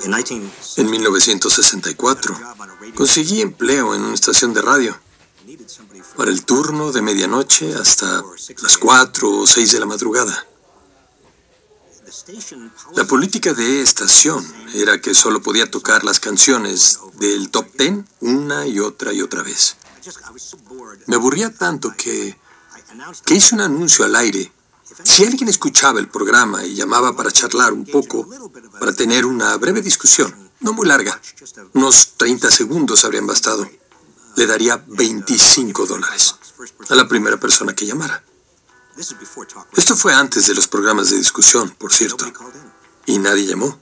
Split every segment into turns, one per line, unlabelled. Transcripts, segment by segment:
En 1964, conseguí empleo en una estación de radio para el turno de medianoche hasta las 4 o 6 de la madrugada. La política de estación era que solo podía tocar las canciones del Top 10 una y otra vez. Me aburría tanto que hice un anuncio al aire. Si alguien escuchaba el programa y llamaba para charlar un poco, para tener una breve discusión, no muy larga, unos 30 segundos habrían bastado, le daría $25 a la primera persona que llamara. Esto fue antes de los programas de discusión, por cierto, y nadie llamó.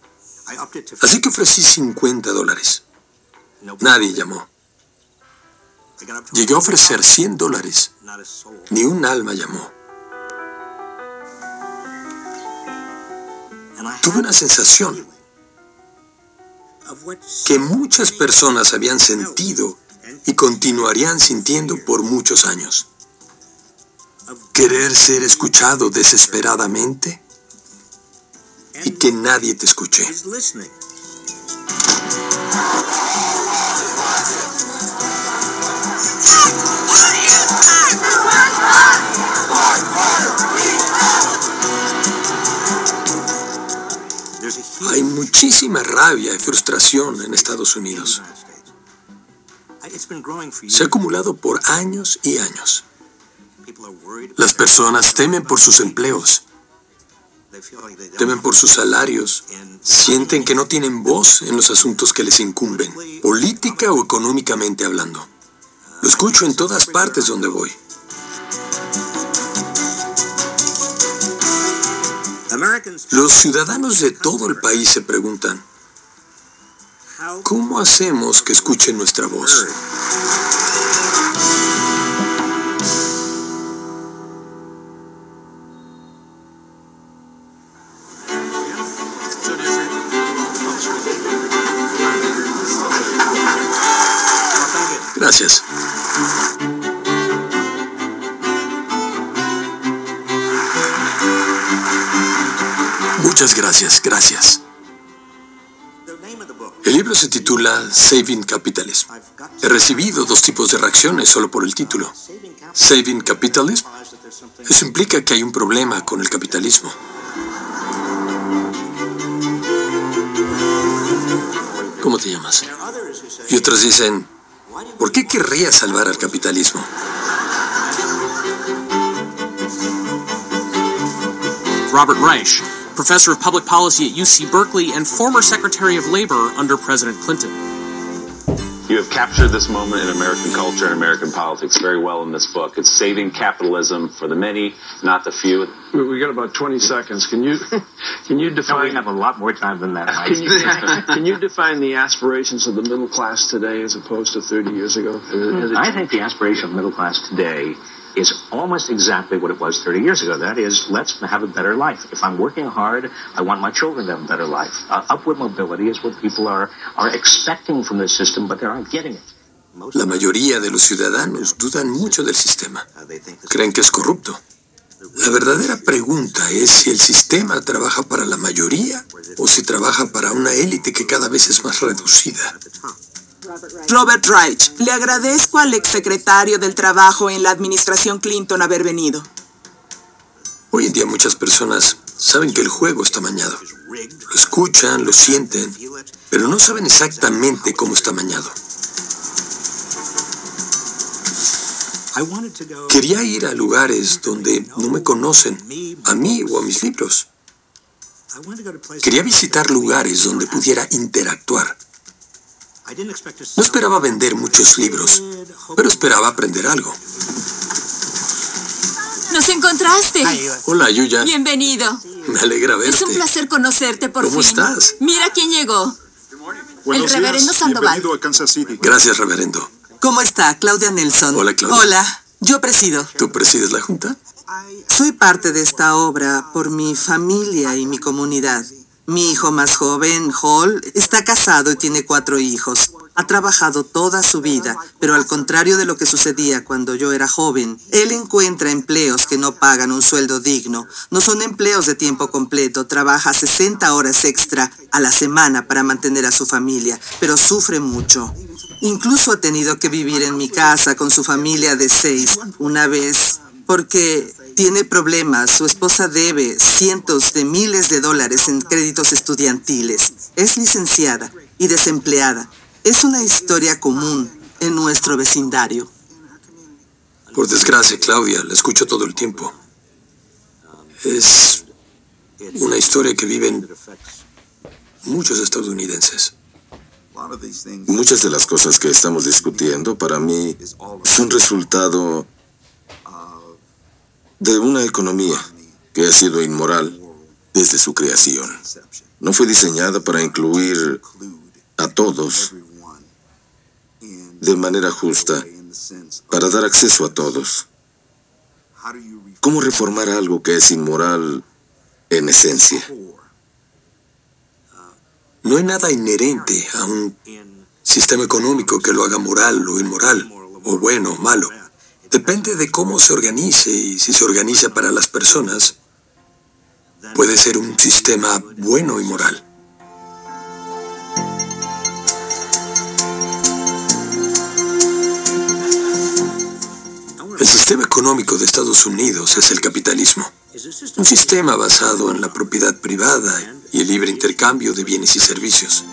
Así que ofrecí $50. Nadie llamó. Llegué a ofrecer $100. Ni un alma llamó. Tuve una sensación que muchas personas habían sentido y continuarían sintiendo por muchos años. Querer ser escuchado desesperadamente y que nadie te escuche. Hay muchísima rabia y frustración en Estados Unidos. Se ha acumulado por años y años. Las personas temen por sus empleos, temen por sus salarios, sienten que no tienen voz en los asuntos que les incumben, política o económicamente hablando. Lo escucho en todas partes donde voy. Los ciudadanos de todo el país se preguntan, ¿cómo hacemos que escuchen nuestra voz? Gracias. Muchas gracias, gracias. El libro se titula Saving Capitalism. He recibido 2 tipos de reacciones solo por el título. Saving Capitalism. Eso implica que hay un problema con el capitalismo. ¿Cómo te llamas? Y otros dicen, ¿por qué querrías salvar al capitalismo?
Robert Reich, professor of public policy at UC Berkeley and former Secretary of Labor under President Clinton.
You have captured this moment in American culture and American politics very well in this book. It's saving capitalism for the many, not the few.
We got about 20 seconds. Can you define...
No, we have a lot more time than that.
Can you define the aspirations of the middle class today as opposed to 30 years ago?
I think the aspiration of the middle class today is almost exactly what it was 30 years ago. That is, let's have a better life. If I'm working hard, I want my children to have a better life. Upward mobility is what people are expecting from the system, but they aren't getting it.
La mayoría de los ciudadanos dudan mucho del sistema. Creen que es corrupto. La verdadera pregunta es si el sistema trabaja para la mayoría o si trabaja para una élite que cada vez es más reducida.
Robert Reich, le agradezco al exsecretario del Trabajo en la administración Clinton haber venido.
Hoy en día muchas personas saben que el juego está mañado. Lo escuchan, lo sienten, pero no saben exactamente cómo está mañado. Quería ir a lugares donde no me conocen, a mí o a mis libros. Quería visitar lugares donde pudiera interactuar. No esperaba vender muchos libros, pero esperaba aprender algo.
¡Nos encontraste!
Hola, Yuya.
Bienvenido.
Me alegra verte.
Es un placer conocerte por fin.
¿Cómo estás?
Mira quién llegó. El reverendo Sandoval.
Bienvenido a Kansas City.
Gracias, reverendo.
¿Cómo está? Claudia Nelson.
Hola, Claudia.
Hola, yo presido.
¿Tú presides la junta?
Soy parte de esta obra por mi familia y mi comunidad.
Mi hijo más joven, Hall, está casado y tiene 4 hijos. Ha trabajado toda su vida, pero al contrario de lo que sucedía cuando yo era joven, él encuentra empleos que no pagan un sueldo digno. No son empleos de tiempo completo, trabaja 60 horas extra a la semana para mantener a su familia, pero sufre mucho. Incluso ha tenido que vivir en mi casa con su familia de 6 una vez, porque tiene problemas. Su esposa debe cientos de miles de dólares en créditos estudiantiles. Es licenciada y desempleada. Es una historia común en nuestro vecindario.
Por desgracia, Claudia, la escucho todo el tiempo. Es una historia que viven muchos estadounidenses.
Muchas de las cosas que estamos discutiendo para mí son resultado de una economía que ha sido inmoral desde su creación. No fue diseñada para incluir a todos de manera justa, para dar acceso a todos. ¿Cómo reformar algo que es inmoral en esencia?
No hay nada inherente a un sistema económico que lo haga moral o inmoral, o bueno o malo. Depende de cómo se organice, y si se organiza para las personas, puede ser un sistema bueno y moral. El sistema económico de Estados Unidos es el capitalismo, un sistema basado en la propiedad privada y el libre intercambio de bienes y servicios.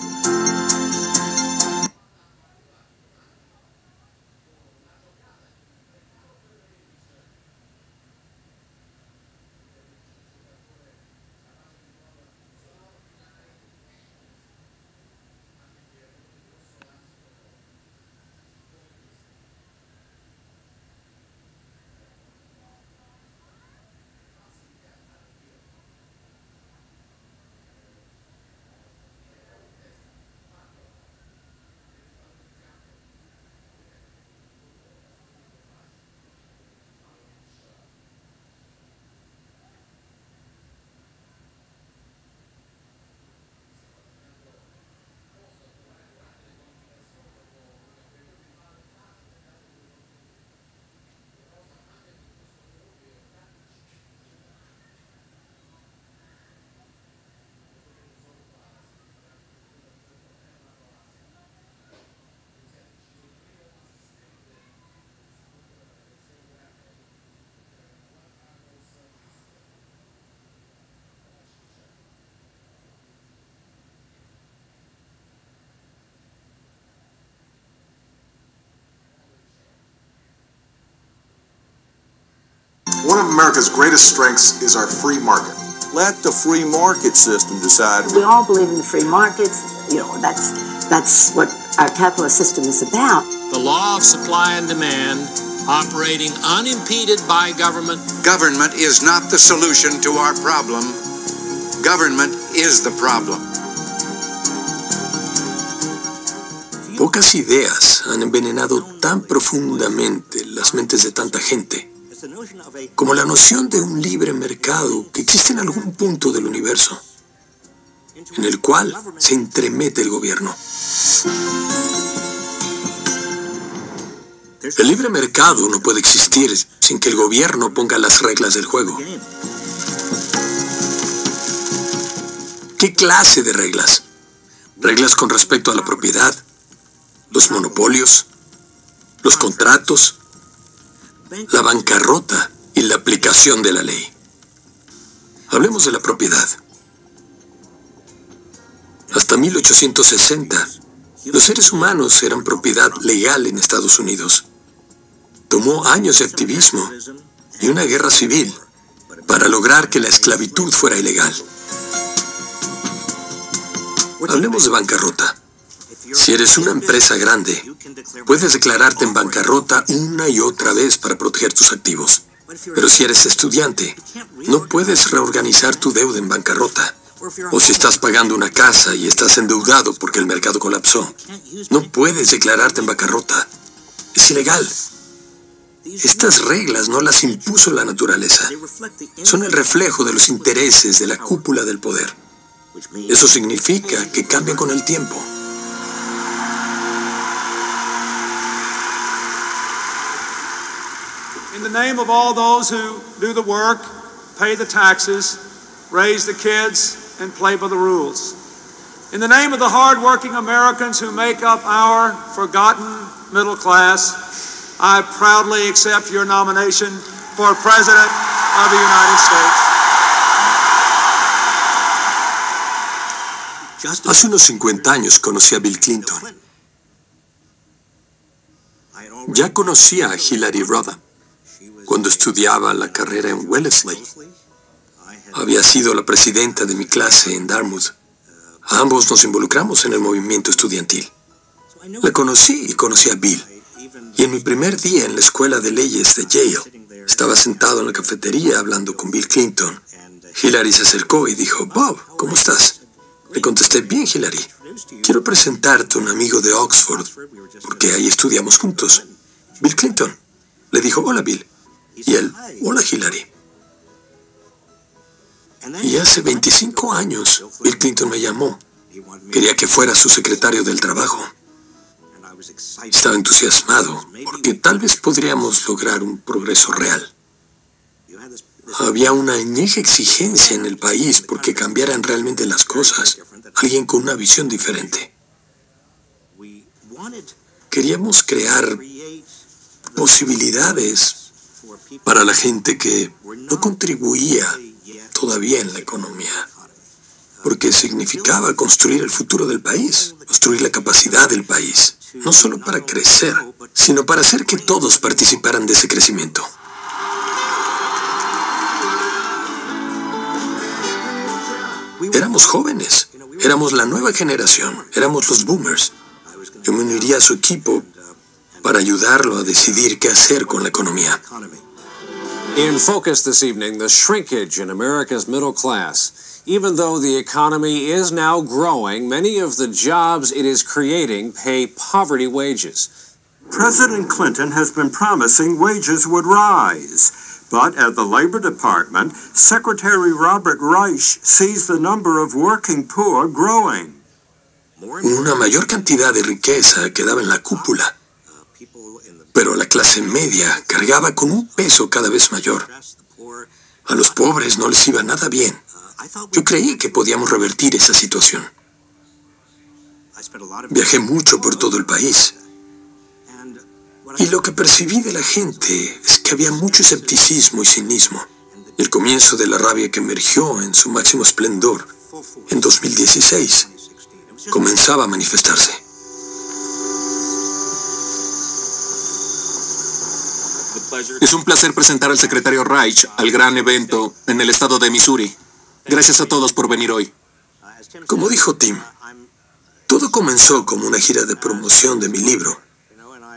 One of America's greatest strengths is our free market. Let the free market system decide.
We all believe in the free markets. You know, that's what our capitalist system is about.
The law of supply and demand, operating unimpeded by government.
Government is not the solution to our problem. Government is the problem.
Pocas ideas han envenenado tan profundamente las mentes de tanta gente como la noción de un libre mercado que existe en algún punto del universo, en el cual se entremete el gobierno. El libre mercado no puede existir sin que el gobierno ponga las reglas del juego. ¿Qué clase de reglas? Reglas con respecto a la propiedad, los monopolios, los contratos, la bancarrota y la aplicación de la ley. Hablemos de la propiedad. Hasta 1860, los seres humanos eran propiedad legal en Estados Unidos. Tomó años de activismo y una guerra civil para lograr que la esclavitud fuera ilegal. Hablemos de bancarrota. Si eres una empresa grande, puedes declararte en bancarrota una y otra vez para proteger tus activos. Pero si eres estudiante, no puedes reorganizar tu deuda en bancarrota. O si estás pagando una casa y estás endeudado porque el mercado colapsó, no puedes declararte en bancarrota. Es ilegal. Estas reglas no las impuso la naturaleza. Son el reflejo de los intereses de la cúpula del poder. Eso significa que cambian con el tiempo.
In the name of all those who do the work, pay the taxes, raise the kids, and play by the rules. In the name of the hard-working Americans who make up our forgotten middle class, I proudly accept your nomination for President of the United States.
Hace unos 50 años conocí a Bill Clinton. Ya conocía a Hillary Rodham cuando estudiaba la carrera en Wellesley. Había sido la presidenta de mi clase en Dartmouth. Ambos nos involucramos en el movimiento estudiantil. La conocí y conocí a Bill. Y en mi primer día en la escuela de leyes de Yale, estaba sentado en la cafetería hablando con Bill Clinton. Hillary se acercó y dijo, Bob, ¿cómo estás? Le contesté, bien, Hillary. Quiero presentarte a un amigo de Oxford, porque ahí estudiamos juntos. Bill Clinton. Le dijo, hola, Bill. Y él, hola, Hillary. Y hace 25 años, Bill Clinton me llamó. Quería que fuera su secretario del trabajo. Estaba entusiasmado, porque tal vez podríamos lograr un progreso real. Había una añeja exigencia en el país porque cambiaran realmente las cosas. Alguien con una visión diferente. Queríamos crear posibilidades para la gente que no contribuía todavía en la economía, porque significaba construir el futuro del país, construir la capacidad del país, no solo para crecer, sino para hacer que todos participaran de ese crecimiento. Éramos jóvenes, éramos la nueva generación, éramos los boomers. Yo me uniría a su equipo para ayudarlo a decidir qué hacer con la economía.
In focus this evening, the shrinkage in America's middle class. Even though the economy is now growing, many of the jobs it is creating pay poverty wages.
President Clinton has been promising wages would rise. But at the Labor Department, Secretary Robert Reich sees the number of working poor growing.
Una mayor cantidad de riqueza quedaba en la cúpula, pero la clase media cargaba con un peso cada vez mayor. A los pobres no les iba nada bien. Yo creí que podíamos revertir esa situación. Viajé mucho por todo el país. Y lo que percibí de la gente es que había mucho escepticismo y cinismo. El comienzo de la rabia que emergió en su máximo esplendor en 2016 comenzaba a manifestarse.
Es un placer presentar al secretario Reich al gran evento en el estado de Missouri. Gracias a todos por venir hoy.
Como dijo Tim, todo comenzó como una gira de promoción de mi libro.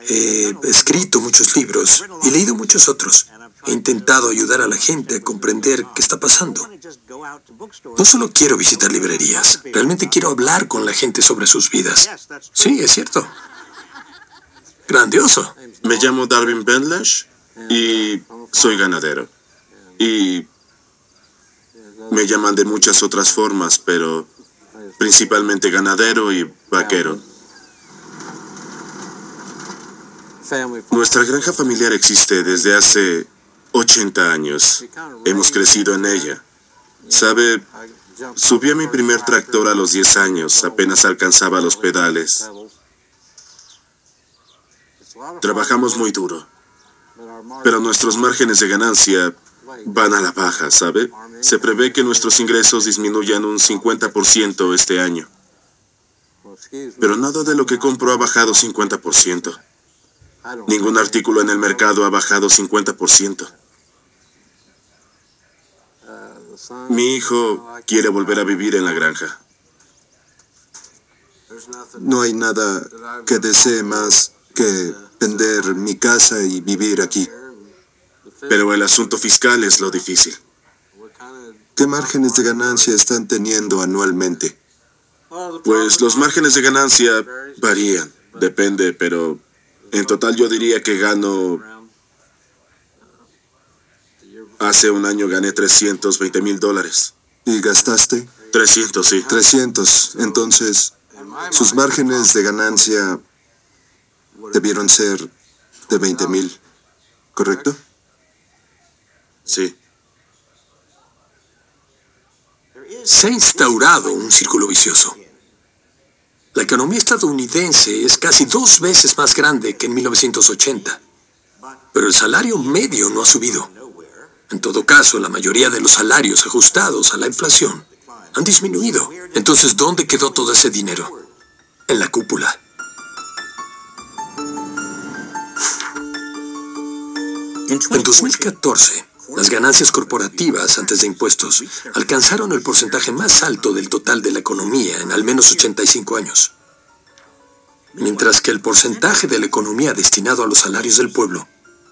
He escrito muchos libros y leído muchos otros. He intentado ayudar a la gente a comprender qué está pasando. No solo quiero visitar librerías, realmente quiero hablar con la gente sobre sus vidas. Sí, es cierto. Grandioso.
Me llamo Darwin Bendlash y soy ganadero. Y me llaman de muchas otras formas, pero principalmente ganadero y vaquero. Nuestra granja familiar existe desde hace 80 años. Hemos crecido en ella. ¿Sabe? Subí a mi primer tractor a los 10 años, apenas alcanzaba los pedales. Trabajamos muy duro, pero nuestros márgenes de ganancia van a la baja, ¿sabe? Se prevé que nuestros ingresos disminuyan un 50% este año. Pero nada de lo que compro ha bajado 50%. Ningún artículo en el mercado ha bajado 50%. Mi hijo quiere volver a vivir en la granja.
No hay nada que desee más que vender mi casa y vivir aquí.
Pero el asunto fiscal es lo difícil.
¿Qué márgenes de ganancia están teniendo anualmente?
Pues los márgenes de ganancia varían, depende, pero en total yo diría que gano... Hace un año gané $320,000.
¿Y gastaste?
300, sí.
300. Entonces, sus márgenes de ganancia debieron ser de 20,000, ¿correcto?
Sí.
Se ha instaurado un círculo vicioso. La economía estadounidense es casi 2 veces más grande que en 1980, pero el salario medio no ha subido. En todo caso, la mayoría de los salarios ajustados a la inflación han disminuido. Entonces, ¿dónde quedó todo ese dinero? En la cúpula. En 2014, las ganancias corporativas antes de impuestos alcanzaron el porcentaje más alto del total de la economía en al menos 85 años. Mientras que el porcentaje de la economía destinado a los salarios del pueblo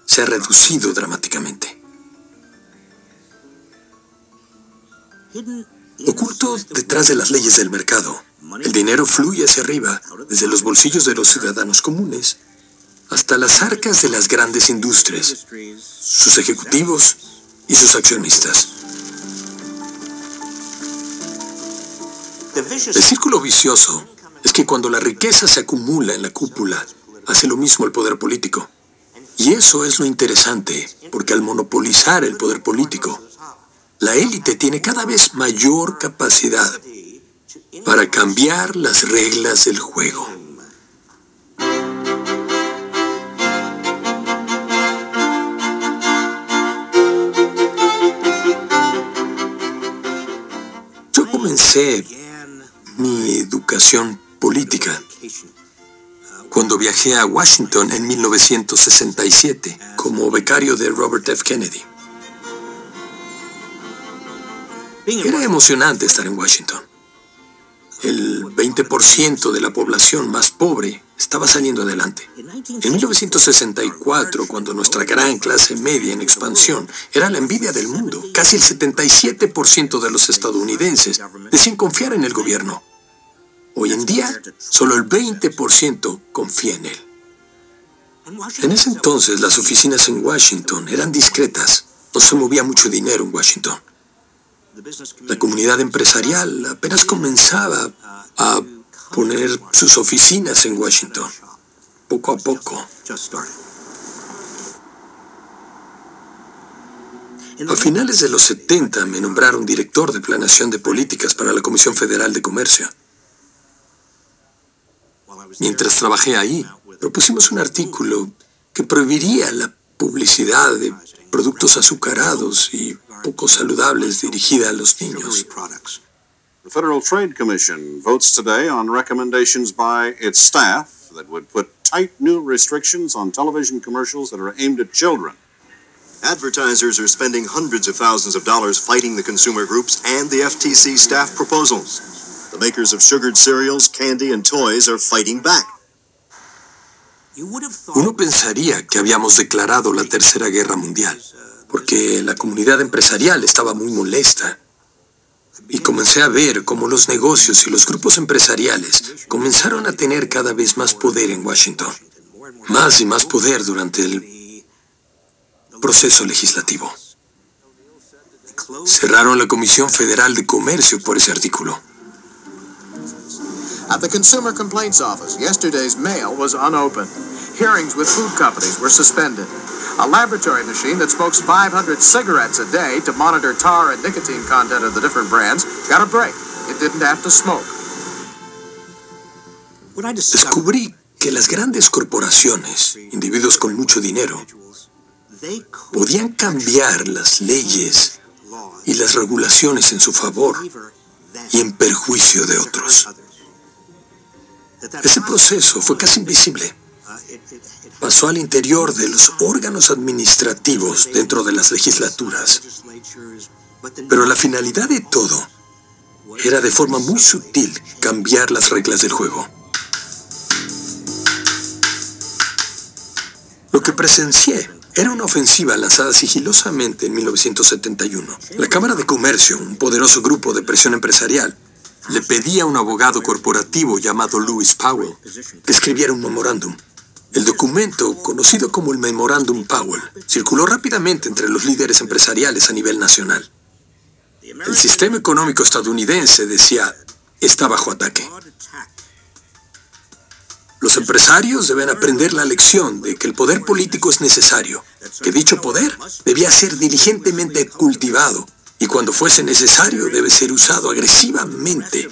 se ha reducido dramáticamente. Oculto detrás de las leyes del mercado, el dinero fluye hacia arriba, desde los bolsillos de los ciudadanos comunes hasta las arcas de las grandes industrias, sus ejecutivos y sus accionistas. El círculo vicioso es que cuando la riqueza se acumula en la cúpula, hace lo mismo el poder político. Y eso es lo interesante, porque al monopolizar el poder político, la élite tiene cada vez mayor capacidad para cambiar las reglas del juego. Yo comencé mi educación política cuando viajé a Washington en 1967 como becario de Robert F. Kennedy. Era emocionante estar en Washington. El 20% de la población más pobre estaba saliendo adelante. En 1964, cuando nuestra gran clase media en expansión era la envidia del mundo, casi el 77% de los estadounidenses decían confiar en el gobierno. Hoy en día, solo el 20% confía en él. En ese entonces, las oficinas en Washington eran discretas. No se movía mucho dinero en Washington. La comunidad empresarial apenas comenzaba a poner sus oficinas en Washington, poco a poco. A finales de los 70 me nombraron director de planeación de políticas para la Comisión Federal de Comercio. Mientras trabajé ahí, propusimos un artículo que prohibiría la publicidad de productos azucarados y poco saludables dirigida a los niños.
The Federal Trade Commission votes today on recommendations by its staff that would put tight new restrictions on television commercials that are aimed at children.
Advertisers are spending hundreds of thousands of dollars fighting the consumer groups and the FTC staff proposals. The makers of sugared cereals, candy, and toys are fighting back.
Uno pensaría que habíamos declarado la Tercera Guerra Mundial, porque la comunidad empresarial estaba muy molesta. Y comencé a ver cómo los negocios y los grupos empresariales comenzaron a tener cada vez más poder en Washington. Más y más poder durante el proceso legislativo. Cerraron la Comisión Federal de Comercio por ese artículo.
At the Consumer Complaints Office, yesterday's mail was unopened. Hearings with food companies were suspended. A laboratory machine that smokes 500 cigarettes a day to monitor tar and nicotine content of the different brands got a break. It didn't have to smoke.
Descubrí que las grandes corporaciones, individuos con mucho dinero, podían cambiar las leyes y las regulaciones en su favor y en perjuicio de otros. Ese proceso fue casi invisible. Pasó al interior de los órganos administrativos dentro de las legislaturas. Pero la finalidad de todo era de forma muy sutil cambiar las reglas del juego. Lo que presencié era una ofensiva lanzada sigilosamente en 1971. La Cámara de Comercio, un poderoso grupo de presión empresarial, le pedía a un abogado corporativo llamado Lewis Powell que escribiera un memorándum. El documento, conocido como el Memorándum Powell, circuló rápidamente entre los líderes empresariales a nivel nacional. El sistema económico estadounidense, decía, está bajo ataque. Los empresarios deben aprender la lección de que el poder político es necesario, que dicho poder debía ser diligentemente cultivado y cuando fuese necesario debe ser usado agresivamente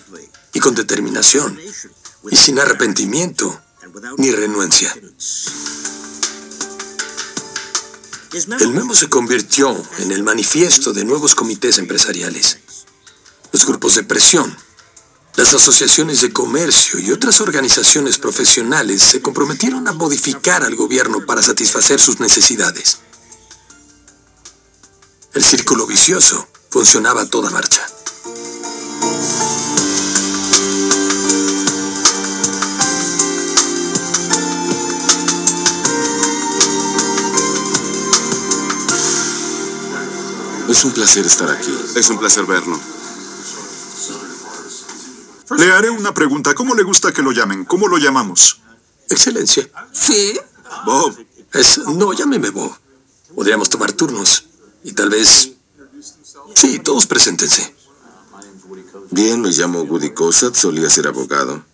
y con determinación y sin arrepentimiento ni renuencia. El memo se convirtió en el manifiesto de nuevos comités empresariales. Los grupos de presión, las asociaciones de comercio y otras organizaciones profesionales se comprometieron a modificar al gobierno para satisfacer sus necesidades. El círculo vicioso funcionaba a toda marcha.
Es un placer estar aquí.
Es un placer verlo. Le haré una pregunta. ¿Cómo le gusta que lo llamen? ¿Cómo lo llamamos?
Excelencia.
¿Sí?
Bob.
No, llámeme Bob. Podríamos tomar turnos. Y tal vez... Sí, todos preséntense.
Bien, me llamo Woody Cossack, solía ser abogado.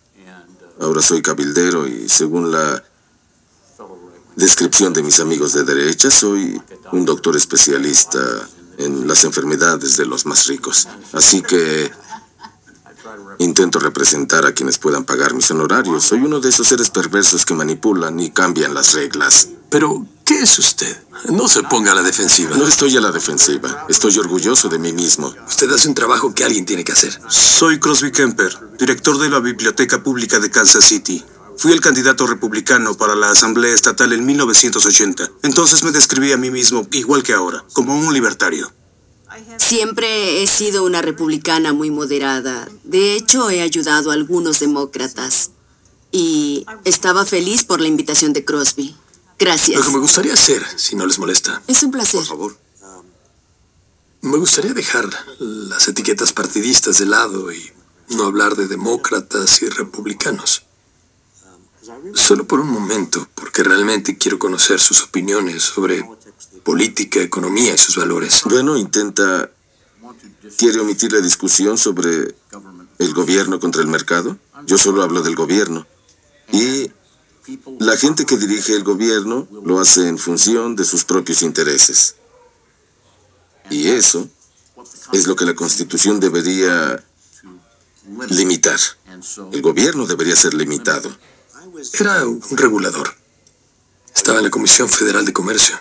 Ahora soy cabildero y según la descripción de mis amigos de derecha, soy un doctor especialista en las enfermedades de los más ricos. Así que intento representar a quienes puedan pagar mis honorarios. Soy uno de esos seres perversos que manipulan y cambian las reglas.
Pero, ¿qué es usted? No se ponga a la defensiva.
No estoy a la defensiva. Estoy orgulloso de mí mismo.
Usted hace un trabajo que alguien tiene que hacer.
Soy Crosby Kemper, director de la Biblioteca Pública de Kansas City. Fui el candidato republicano para la Asamblea Estatal en 1980. Entonces me describí a mí mismo, igual que ahora, como un libertario.
Siempre he sido una republicana muy moderada. De hecho, he ayudado a algunos demócratas. Y estaba feliz por la invitación de Crosby. Gracias.
Lo que me gustaría hacer, si no les molesta.
Es un placer.
Por favor.
Me gustaría dejar las etiquetas partidistas de lado y no hablar de demócratas y republicanos. Solo por un momento, porque realmente quiero conocer sus opiniones sobre política, economía y sus valores.
Bueno, ¿quiere omitir la discusión sobre el gobierno contra el mercado? Yo solo hablo del gobierno. Y la gente que dirige el gobierno lo hace en función de sus propios intereses. Y eso es lo que la Constitución debería limitar. El gobierno debería ser limitado.
Era un regulador. Estaba en la Comisión Federal de Comercio.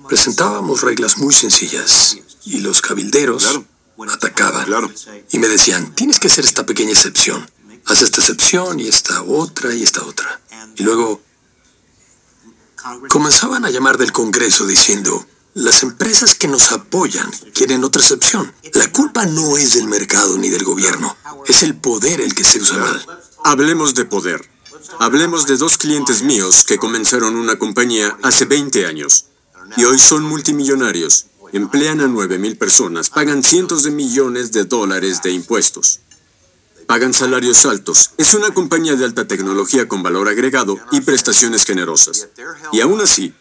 Presentábamos reglas muy sencillas y los cabilderos atacaban. Y me decían, tienes que hacer esta pequeña excepción. Haz esta excepción y esta otra y esta otra. Y luego comenzaban a llamar del Congreso diciendo, las empresas que nos apoyan quieren otra excepción. La culpa no es del mercado ni del gobierno. Es el poder el que se usa mal.
Hablemos de poder. Hablemos de dos clientes míos que comenzaron una compañía hace 20 años. Y hoy son multimillonarios. Emplean a 9,000 personas. Pagan cientos de millones de dólares de impuestos. Pagan salarios altos. Es una compañía de alta tecnología con valor agregado y prestaciones generosas. Y aún así,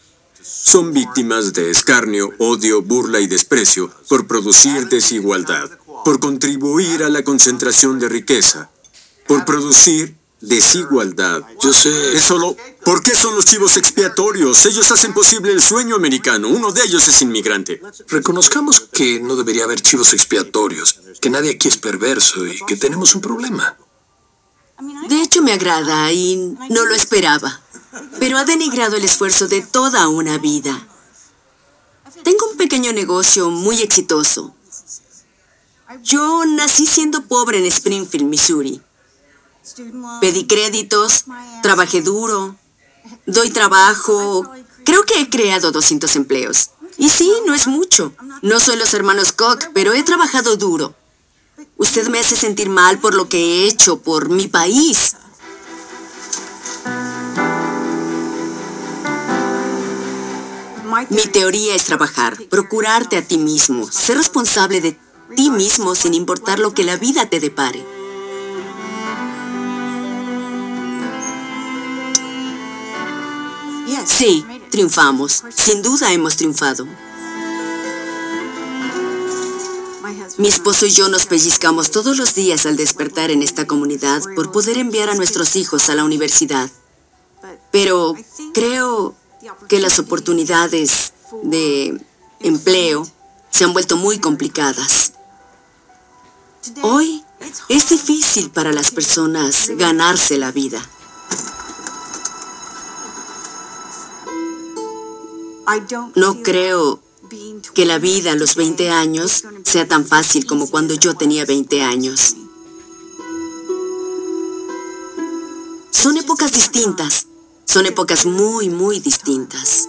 son víctimas de escarnio, odio, burla y desprecio por producir desigualdad, por contribuir a la concentración de riqueza, por producir desigualdad.
Yo sé.
Es solo, ¿por qué son los chivos expiatorios? Ellos hacen posible el sueño americano. Uno de ellos es inmigrante.
Reconozcamos que no debería haber chivos expiatorios, que nadie aquí es perverso y que tenemos un problema.
De hecho, me agrada y no lo esperaba. Pero ha denigrado el esfuerzo de toda una vida. Tengo un pequeño negocio muy exitoso. Yo nací siendo pobre en Springfield, Missouri. Pedí créditos, trabajé duro, doy trabajo. Creo que he creado 200 empleos. Y sí, no es mucho. No soy los hermanos Koch, pero he trabajado duro. Usted me hace sentir mal por lo que he hecho por mi país. Mi teoría es trabajar, procurarte a ti mismo, ser responsable de ti mismo sin importar lo que la vida te depare. Sí, triunfamos. Sin duda hemos triunfado. Mi esposo y yo nos pellizcamos todos los días al despertar en esta comunidad por poder enviar a nuestros hijos a la universidad. Pero creo que las oportunidades de empleo se han vuelto muy complicadas. Hoy es difícil para las personas ganarse la vida. No creo que la vida a los 20 años sea tan fácil como cuando yo tenía 20 años. Son épocas distintas. Son épocas muy, muy distintas.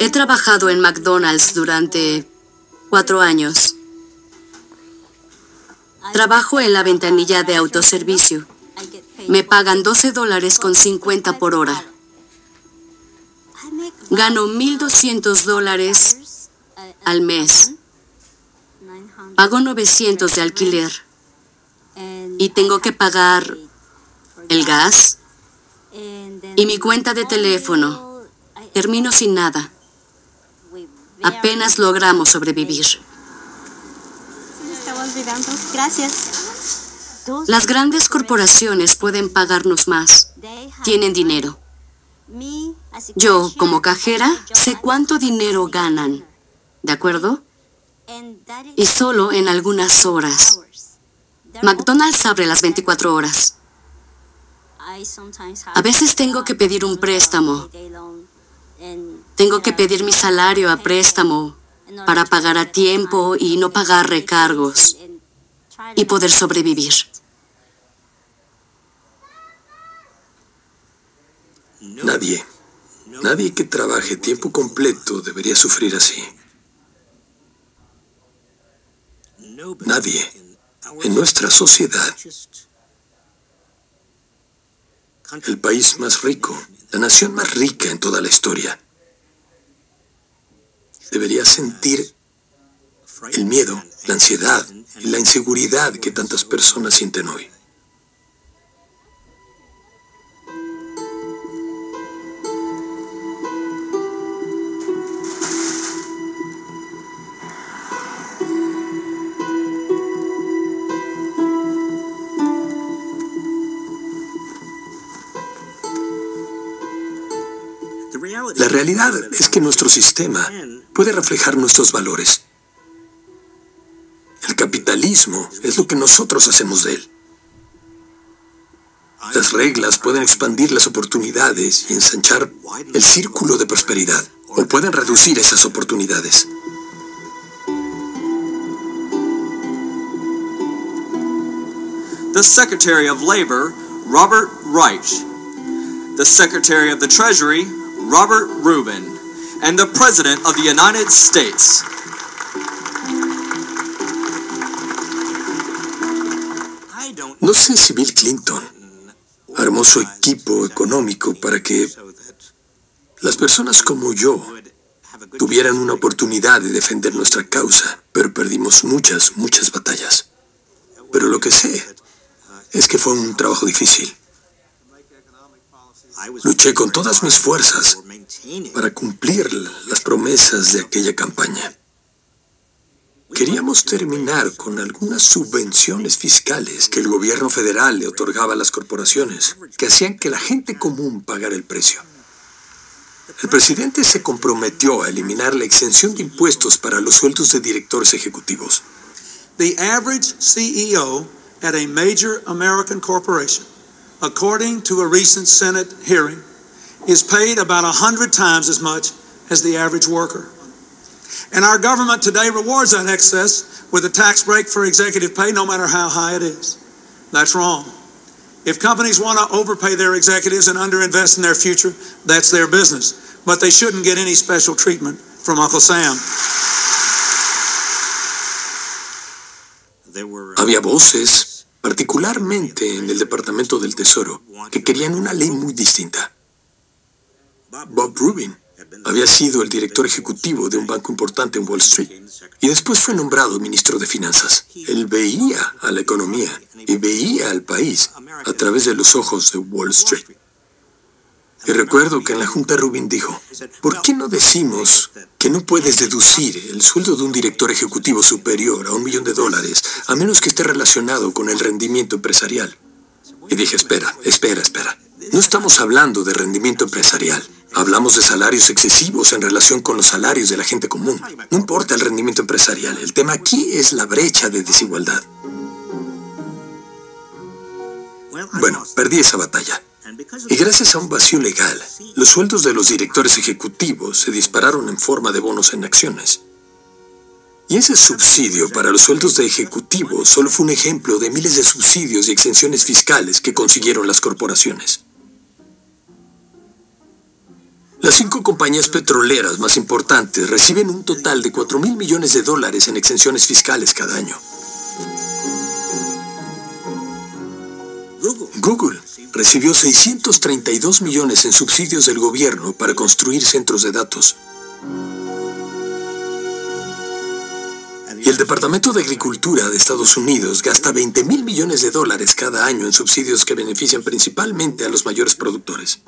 He trabajado en McDonald's durante 4 años. Trabajo en la ventanilla de autoservicio. Me pagan $12.50 por hora. Gano $1,200 al mes. Pago $900 de alquiler. Y tengo que pagar el gas y mi cuenta de teléfono. Termino sin nada. Apenas logramos sobrevivir.
Gracias.
Las grandes corporaciones pueden pagarnos más. Tienen dinero. Yo, como cajera, sé cuánto dinero ganan. ¿De acuerdo? Y solo en algunas horas. McDonald's abre las 24 horas. A veces tengo que pedir un préstamo. Tengo que pedir mi salario a préstamo para pagar a tiempo y no pagar recargos y poder sobrevivir.
Nadie que trabaje tiempo completo debería sufrir así. Nadie en nuestra sociedad. El país más rico, la nación más rica en toda la historia, debería sentir el miedo, la ansiedad y la inseguridad que tantas personas sienten hoy. La realidad es que nuestro sistema puede reflejar nuestros valores. El capitalismo es lo que nosotros hacemos de él. Las reglas pueden expandir las oportunidades y ensanchar el círculo de prosperidad, o pueden reducir esas oportunidades.
The Secretary of Labor, Robert Reich. The Secretary of the Treasury, Robert Rubin, and the President of the United States.
No sé si Bill Clinton armó su equipo económico para que las personas como yo tuvieran una oportunidad de defender nuestra causa, pero perdimos muchas batallas. Pero lo que sé es que fue un trabajo difícil. Luché con todas mis fuerzas para cumplir las promesas de aquella campaña. Queríamos terminar con algunas subvenciones fiscales que el gobierno federal le otorgaba a las corporaciones, que hacían que la gente común pagara el precio. El presidente se comprometió a eliminar la exención de impuestos para los sueldos de directores ejecutivos.
The average CEO at a major American corporation, according to a recent Senate hearing, is paid about 100 times as much as the average worker. And our government today rewards that excess with a tax break for executive pay, no matter how high it is. That's wrong. If companies want to overpay their executives and underinvest in their future, that's their business. But they shouldn't get any special treatment from Uncle Sam.
Había voces, particularmente en el Departamento del Tesoro, que querían una ley muy distinta. Bob Rubin había sido el director ejecutivo de un banco importante en Wall Street y después fue nombrado ministro de Finanzas. Él veía a la economía y veía al país a través de los ojos de Wall Street. Y recuerdo que en la Junta Rubin dijo, ¿por qué no decimos que no puedes deducir el sueldo de un director ejecutivo superior a $1 millón a menos que esté relacionado con el rendimiento empresarial? Y dije, espera. No estamos hablando de rendimiento empresarial. Hablamos de salarios excesivos en relación con los salarios de la gente común. No importa el rendimiento empresarial. El tema aquí es la brecha de desigualdad. Bueno, perdí esa batalla. Y gracias a un vacío legal, los sueldos de los directores ejecutivos se dispararon en forma de bonos en acciones. Y ese subsidio para los sueldos de ejecutivos solo fue un ejemplo de miles de subsidios y exenciones fiscales que consiguieron las corporaciones. Las 5 compañías petroleras más importantes reciben un total de $4,000 millones en exenciones fiscales cada año. Google recibió $632 millones en subsidios del gobierno para construir centros de datos. Y el Departamento de Agricultura de Estados Unidos gasta $20,000 millones cada año en subsidios que benefician principalmente a los mayores productores.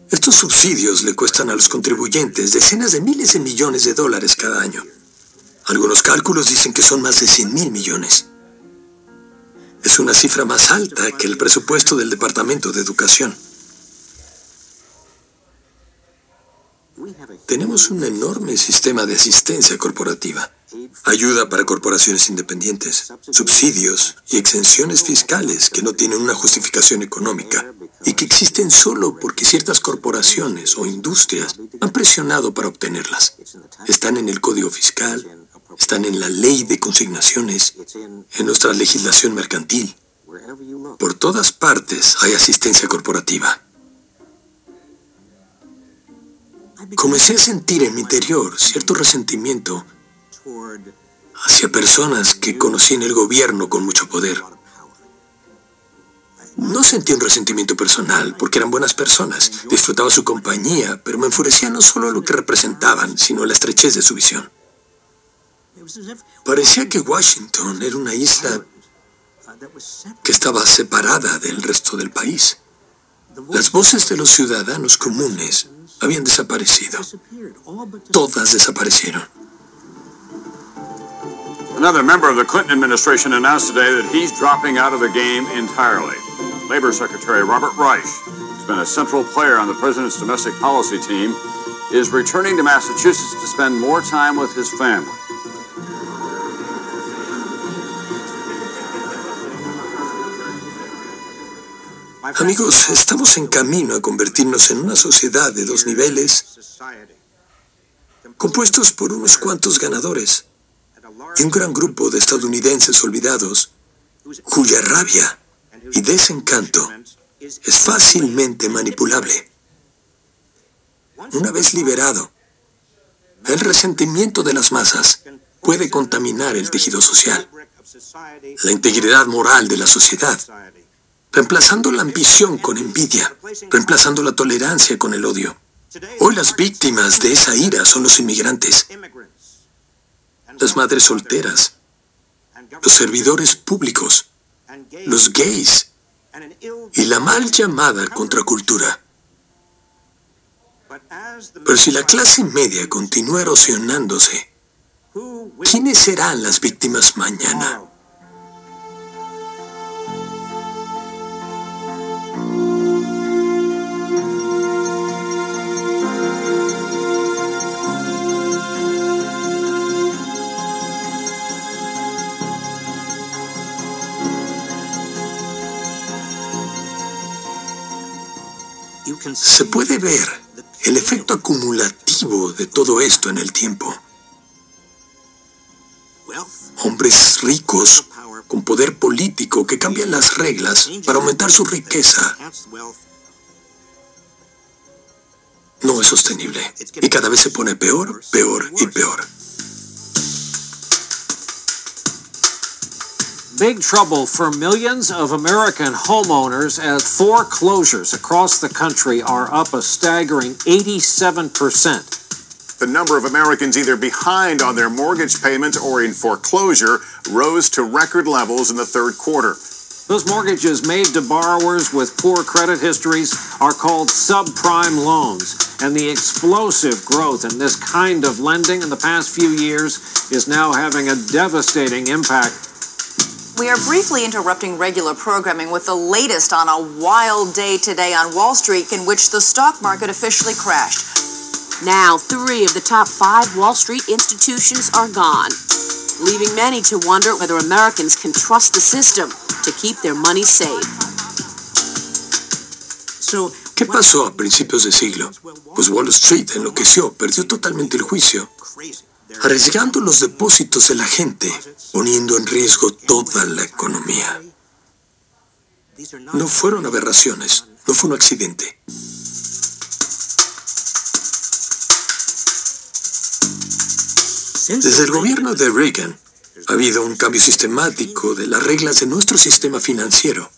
Estos subsidios le cuestan a los contribuyentes decenas de miles de millones de dólares cada año. Algunos cálculos dicen que son más de 100,000 millones. Es una cifra más alta que el presupuesto del Departamento de Educación. Tenemos un enorme sistema de asistencia corporativa, ayuda para corporaciones independientes, subsidios y exenciones fiscales que no tienen una justificación económica y que existen solo porque ciertas corporaciones o industrias han presionado para obtenerlas. Están en el Código Fiscal, están en la Ley de Consignaciones, en nuestra legislación mercantil. Por todas partes hay asistencia corporativa. Comencé a sentir en mi interior cierto resentimiento hacia personas que conocí en el gobierno con mucho poder. No sentí un resentimiento personal, porque eran buenas personas. Disfrutaba su compañía, pero me enfurecía no solo lo que representaban, sino la estrechez de su visión. Parecía que Washington era una isla que estaba separada del resto del país. Las voces de los ciudadanos comunes habían desaparecido. Todas desaparecieron.
Another member of the Clinton administration announced today that he's dropping out of the game entirely. Labor Secretary Robert Reich, who's been a central player on the president's domestic policy team, is returning to Massachusetts to spend more time with his family.
Amigos, estamos en camino a convertirnos en una sociedad de 2 niveles, compuestos por unos cuantos ganadores y un gran grupo de estadounidenses olvidados, cuya rabia y desencanto es fácilmente manipulable. Una vez liberado, el resentimiento de las masas puede contaminar el tejido social, la integridad moral de la sociedad, reemplazando la ambición con envidia, reemplazando la tolerancia con el odio. Hoy las víctimas de esa ira son los inmigrantes, las madres solteras, los servidores públicos, los gays y la mal llamada contracultura. Pero si la clase media continúa erosionándose, ¿quiénes serán las víctimas mañana? Se puede ver el efecto acumulativo de todo esto en el tiempo. Hombres ricos con poder político que cambian las reglas para aumentar su riqueza. No es sostenible y cada vez se pone peor, peor y peor.
Big trouble for millions of American homeowners as foreclosures across the country are up a staggering 87%.
The number of Americans either behind on their mortgage payments or in foreclosure rose to record levels in the third quarter.
Those mortgages made to borrowers with poor credit histories are called subprime loans, and the explosive growth in this kind of lending in the past few years is now having a devastating impact.
We are briefly interrupting regular programming with the latest on a wild day today on Wall Street in which the stock market officially crashed.
Now, 3 of the top 5 Wall Street institutions are gone, leaving many to wonder whether Americans can trust the system to keep their money safe.
¿Qué pasó a principios de siglo? Pues Wall Street enloqueció, perdió totalmente el juicio, arriesgando los depósitos de la gente, poniendo en riesgo toda la economía. No fueron aberraciones, no fue un accidente. Desde el gobierno de Reagan, ha habido un cambio sistemático de las reglas de nuestro sistema financiero,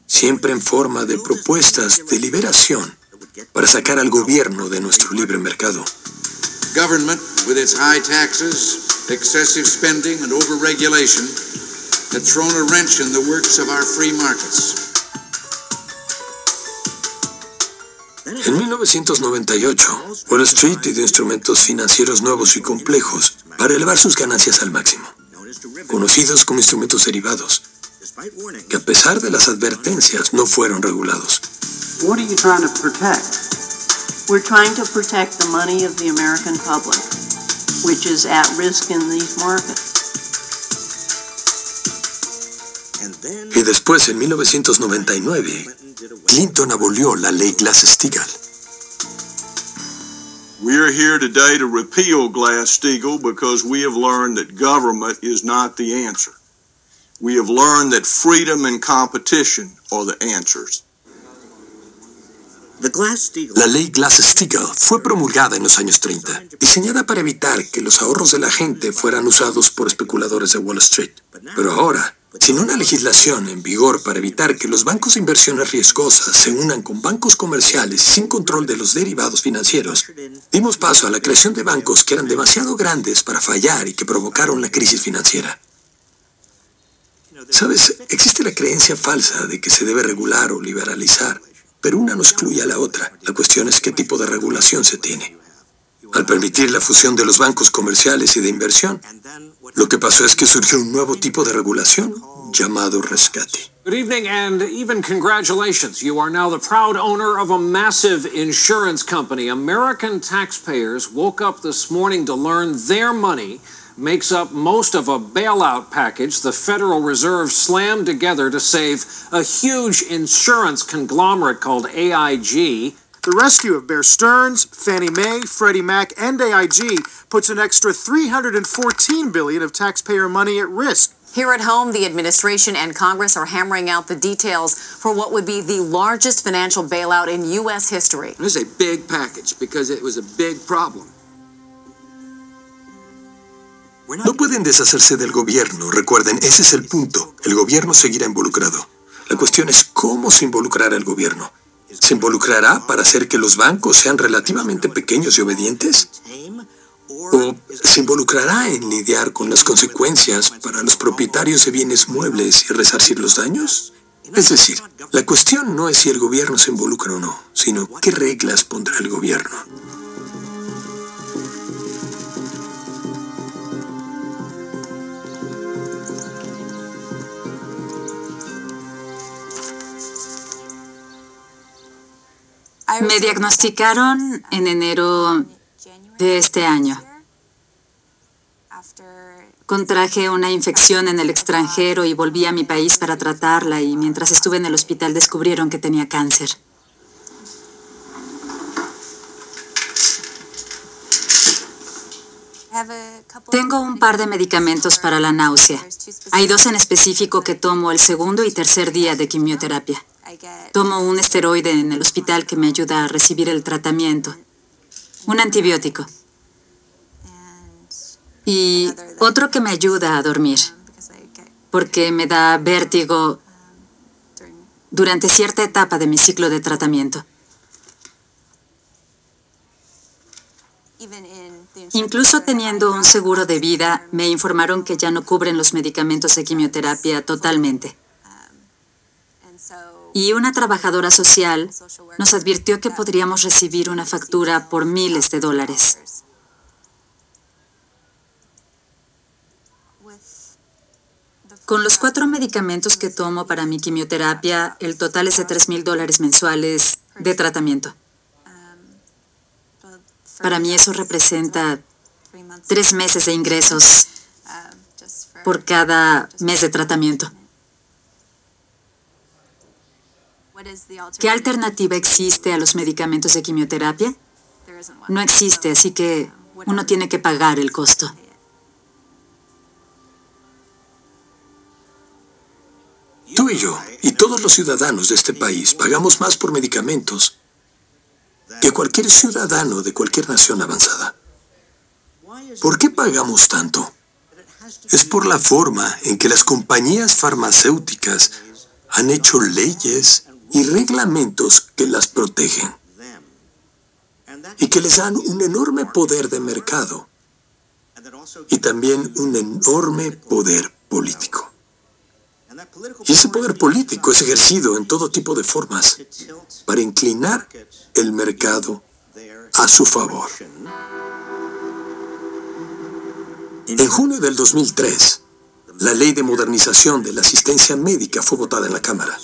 siempre en forma de propuestas de liberación para sacar al gobierno de nuestro libre mercado.
Government, with its high taxes, excessive spending, and overregulation, had thrown a wrench in the works of our free markets.
En 1998, Wall Street dio instrumentos financieros nuevos y complejos para elevar sus ganancias al máximo, conocidos como instrumentos derivados, que a pesar de las advertencias no fueron regulados.
What are you trying to protect? We're trying to protect the money of the American public, which is at risk in these markets.
Y después, en 1999, Clinton abolió la ley Glass-Steagall.
We are here today to repeal Glass-Steagall because we have learned that government is not the answer. We have learned that freedom and competition are the answers.
La ley Glass-Steagall fue promulgada en los años 30, diseñada para evitar que los ahorros de la gente fueran usados por especuladores de Wall Street. Pero ahora, sin una legislación en vigor para evitar que los bancos de inversiones riesgosas se unan con bancos comerciales y sin control de los derivados financieros, dimos paso a la creación de bancos que eran demasiado grandes para fallar y que provocaron la crisis financiera. ¿Sabes? Existe la creencia falsa de que se debe regular o liberalizar, pero una no excluye a la otra. La cuestión es qué tipo de regulación se tiene. Al permitir la fusión de los bancos comerciales y de inversión, lo que pasó es que surgió un nuevo tipo de regulación llamado rescate.
Good evening and even congratulations. You are now the proud owner of a massive insurance company. American taxpayers woke up this morning to learn their money makes up most of a bailout package the Federal Reserve slammed together to save a huge insurance conglomerate called AIG.
The rescue of Bear Stearns, Fannie Mae, Freddie Mac, and AIG puts an extra $314 billion of taxpayer money at risk.
Here at home, the administration and Congress are hammering out the details for what would be the largest financial bailout in U.S. history.
This is a big package because it was a big problem.
No pueden deshacerse del gobierno. Recuerden, ese es el punto. El gobierno seguirá involucrado. La cuestión es cómo se involucrará el gobierno. ¿Se involucrará para hacer que los bancos sean relativamente pequeños y obedientes? ¿O se involucrará en lidiar con las consecuencias para los propietarios de bienes muebles y resarcir los daños? Es decir, la cuestión no es si el gobierno se involucra o no, sino qué reglas pondrá el gobierno.
Me diagnosticaron en enero de este año. Contraje una infección en el extranjero y volví a mi país para tratarla, y mientras estuve en el hospital descubrieron que tenía cáncer. Tengo un par de medicamentos para la náusea. Hay 2 en específico que tomo el segundo y tercer día de quimioterapia. Tomo un esteroide en el hospital que me ayuda a recibir el tratamiento. Un antibiótico. Y otro que me ayuda a dormir, porque me da vértigo durante cierta etapa de mi ciclo de tratamiento. Incluso teniendo un seguro de vida, me informaron que ya no cubren los medicamentos de quimioterapia totalmente. Y una trabajadora social nos advirtió que podríamos recibir una factura por miles de dólares. Con los 4 medicamentos que tomo para mi quimioterapia, el total es de $3,000 mensuales de tratamiento. Para mí eso representa 3 meses de ingresos por cada mes de tratamiento. ¿Qué alternativa existe a los medicamentos de quimioterapia? No existe, así que uno tiene que pagar el costo.
Tú y yo, y todos los ciudadanos de este país, pagamos más por medicamentos que cualquier ciudadano de cualquier nación avanzada. ¿Por qué pagamos tanto? Es por la forma en que las compañías farmacéuticas han hecho leyes y reglamentos que las protegen y que les dan un enorme poder de mercado y también un enorme poder político. Y ese poder político es ejercido en todo tipo de formas para inclinar el mercado a su favor. En junio del 2003, la Ley de Modernización de la Asistencia Médica fue votada en la Cámara.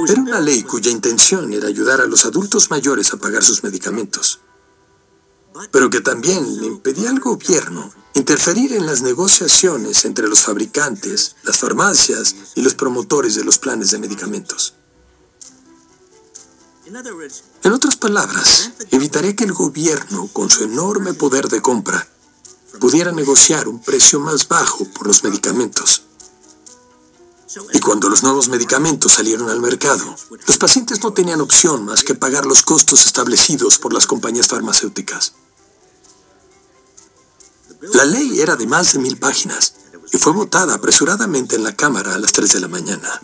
Era una ley cuya intención era ayudar a los adultos mayores a pagar sus medicamentos, pero que también le impedía al gobierno interferir en las negociaciones entre los fabricantes, las farmacias y los promotores de los planes de medicamentos. En otras palabras, evitaría que el gobierno, con su enorme poder de compra, pudiera negociar un precio más bajo por los medicamentos. Y cuando los nuevos medicamentos salieron al mercado, los pacientes no tenían opción más que pagar los costos establecidos por las compañías farmacéuticas. La ley era de más de 1,000 páginas y fue votada apresuradamente en la Cámara a las 3 de la mañana.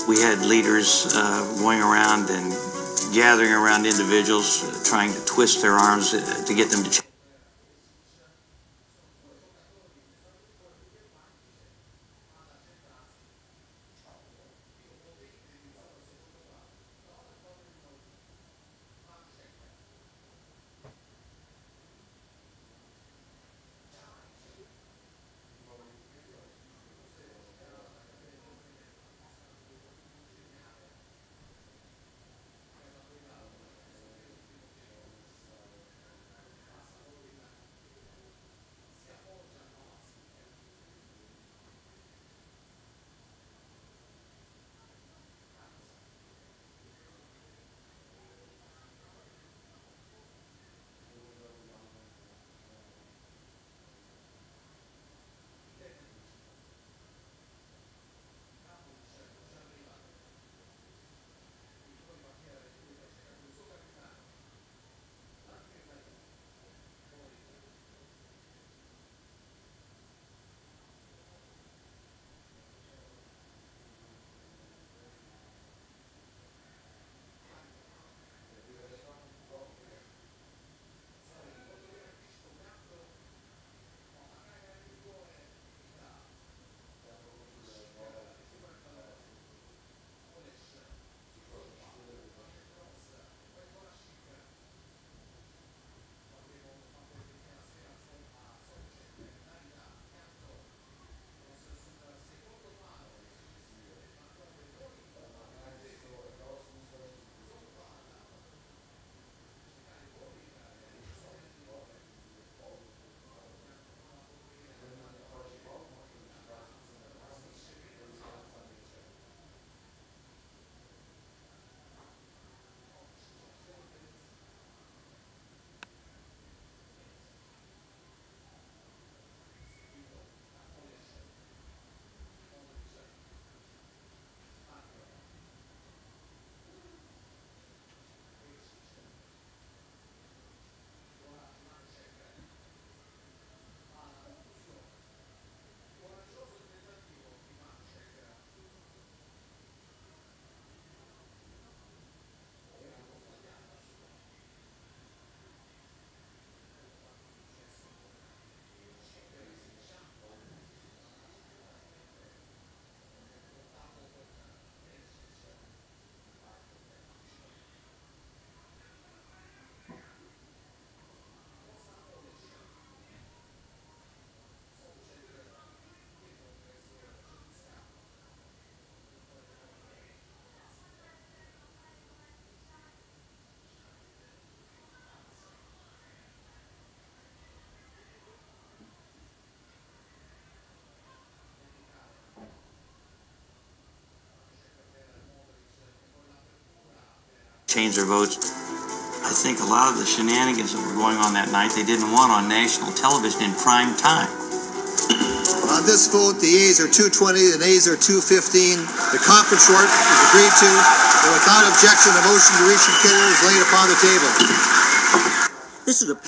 We had leaders going around and gathering around individuals, trying to twist their arms to get them to change. change their votes. I think a lot of the shenanigans that were going on that night, they didn't want on national television in prime time.
On this vote, the yeas are 220, the nays are 215. The conference short is agreed to, and without objection, the motion to reconsider is laid upon the table.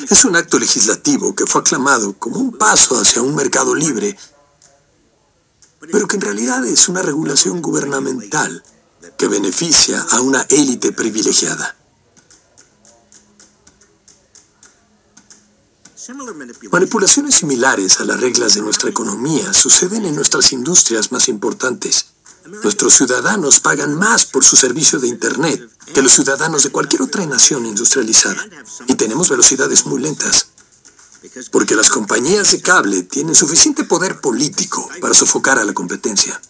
Es un acto legislativo que fue aclamado como un paso hacia un mercado libre, pero que en realidad es una regulación gubernamental que beneficia a una élite privilegiada. Manipulaciones similares a las reglas de nuestra economía suceden en nuestras industrias más importantes. Nuestros ciudadanos pagan más por su servicio de Internet que los ciudadanos de cualquier otra nación industrializada. Y tenemos velocidades muy lentas, porque las compañías de cable tienen suficiente poder político para sofocar a la competencia.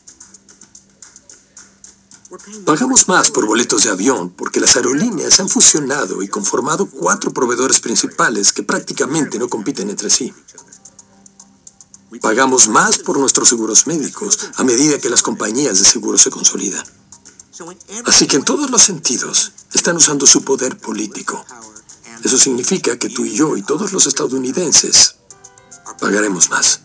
Pagamos más por boletos de avión porque las aerolíneas se han fusionado y conformado 4 proveedores principales que prácticamente no compiten entre sí. Pagamos más por nuestros seguros médicos a medida que las compañías de seguros se consolidan. Así que en todos los sentidos están usando su poder político. Eso significa que tú y yo y todos los estadounidenses pagaremos más.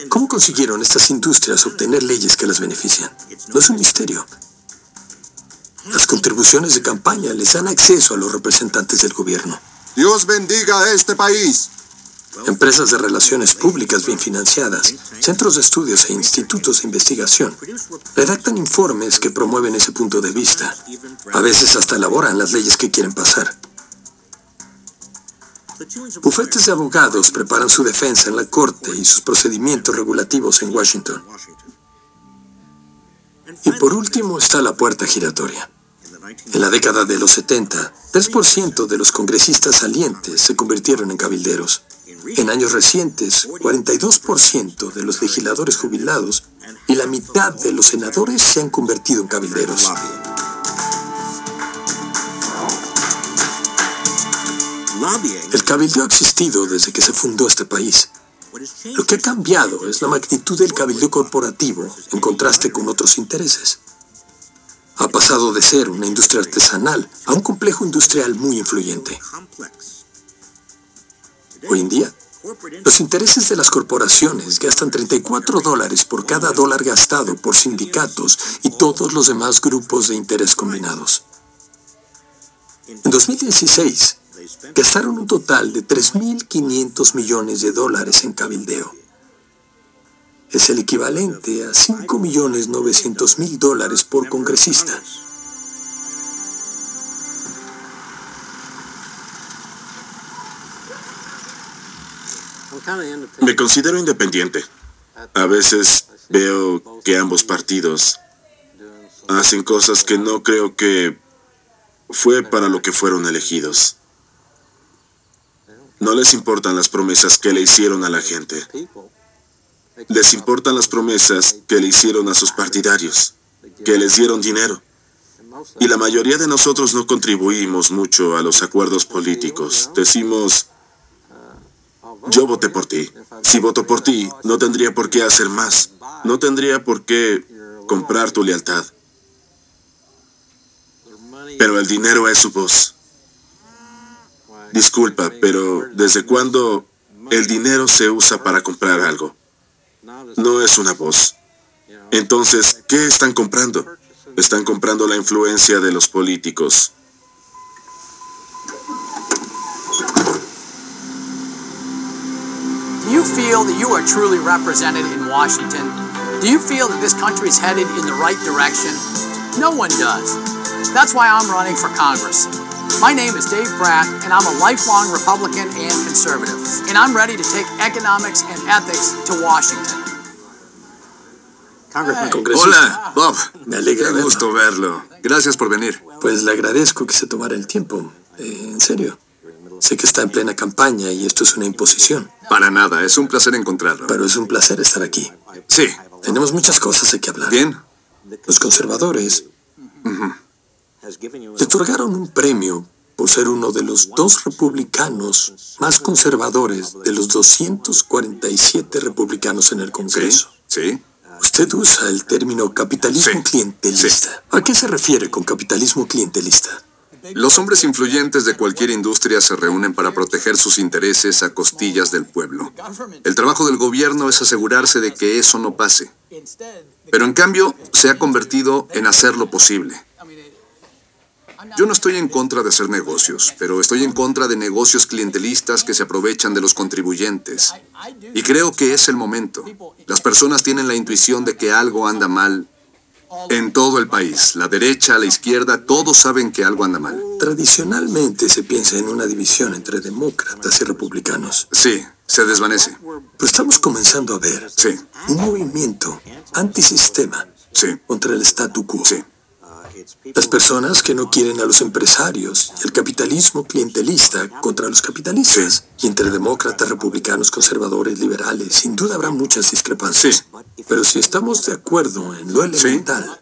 ¿Cómo consiguieron estas industrias obtener leyes que las benefician? No es un misterio. Las contribuciones de campaña les dan acceso a los representantes del gobierno.
Dios bendiga a este país.
Empresas de relaciones públicas bien financiadas, centros de estudios e institutos de investigación redactan informes que promueven ese punto de vista. A veces hasta elaboran las leyes que quieren pasar. Bufetes de abogados preparan su defensa en la corte y sus procedimientos regulativos en Washington. Y por último está la puerta giratoria. En la década de los 70, 3% de los congresistas salientes se convirtieron en cabilderos. En años recientes, 42% de los legisladores jubilados y la mitad de los senadores se han convertido en cabilderos. El cabildeo ha existido desde que se fundó este país. Lo que ha cambiado es la magnitud del cabildeo corporativo en contraste con otros intereses. Ha pasado de ser una industria artesanal a un complejo industrial muy influyente. Hoy en día, los intereses de las corporaciones gastan $34 por cada dólar gastado por sindicatos y todos los demás grupos de interés combinados. En 2016, gastaron un total de $3.500 millones en cabildeo. Es el equivalente a $5.900.000 por congresista.
Me considero independiente. A veces veo que ambos partidos hacen cosas que no creo que fue para lo que fueron elegidos. No les importan las promesas que le hicieron a la gente. Les importan las promesas que le hicieron a sus partidarios, que les dieron dinero. Y la mayoría de nosotros no contribuimos mucho a los acuerdos políticos. Decimos, yo voté por ti. Si voto por ti, no tendría por qué hacer más. No tendría por qué comprar tu lealtad. Pero el dinero es su voz. Disculpa, pero ¿desde cuándo el dinero se usa para comprar algo? No es una voz. Entonces, ¿qué están comprando? Están comprando la influencia de los políticos.
Do you feel that you are truly represented in Washington? Do you feel that this country is headed in the right direction? No one does. That's why I'm running for Congress. My name is Dave Bratt, and I'm a lifelong Republican and conservative. And I'm ready to take economics and ethics to Washington.
Hola, Bob.
Me alegra
Qué gusto verlo. Gracias por venir.
Pues le agradezco que se tomara el tiempo. En serio. Sé que está en plena campaña y esto es una imposición.
Para nada, es un placer encontrarlo.
Pero es un placer estar aquí.
Sí.
Tenemos muchas cosas de que hablar.
Bien.
Los conservadores le otorgaron un premio por ser uno de los 2 republicanos más conservadores de los 247 republicanos en el Congreso.
Sí.
Usted usa el término capitalismo clientelista. ¿A qué se refiere con capitalismo clientelista?
Los hombres influyentes de cualquier industria se reúnen para proteger sus intereses a costillas del pueblo. El trabajo del gobierno es asegurarse de que eso no pase. Pero en cambio, se ha convertido en hacer lo posible. Yo no estoy en contra de hacer negocios, pero estoy en contra de negocios clientelistas que se aprovechan de los contribuyentes. Y creo que es el momento. Las personas tienen la intuición de que algo anda mal en todo el país. La derecha, la izquierda, todos saben que algo anda mal.
Tradicionalmente se piensa en una división entre demócratas y republicanos.
Sí, se desvanece.
Pero estamos comenzando a ver un movimiento antisistema contra el statu quo. Las personas que no quieren a los empresarios y el capitalismo clientelista contra los capitalistas. Y entre demócratas, republicanos, conservadores, liberales, sin duda habrá muchas discrepancias. Pero si estamos de acuerdo en lo elemental...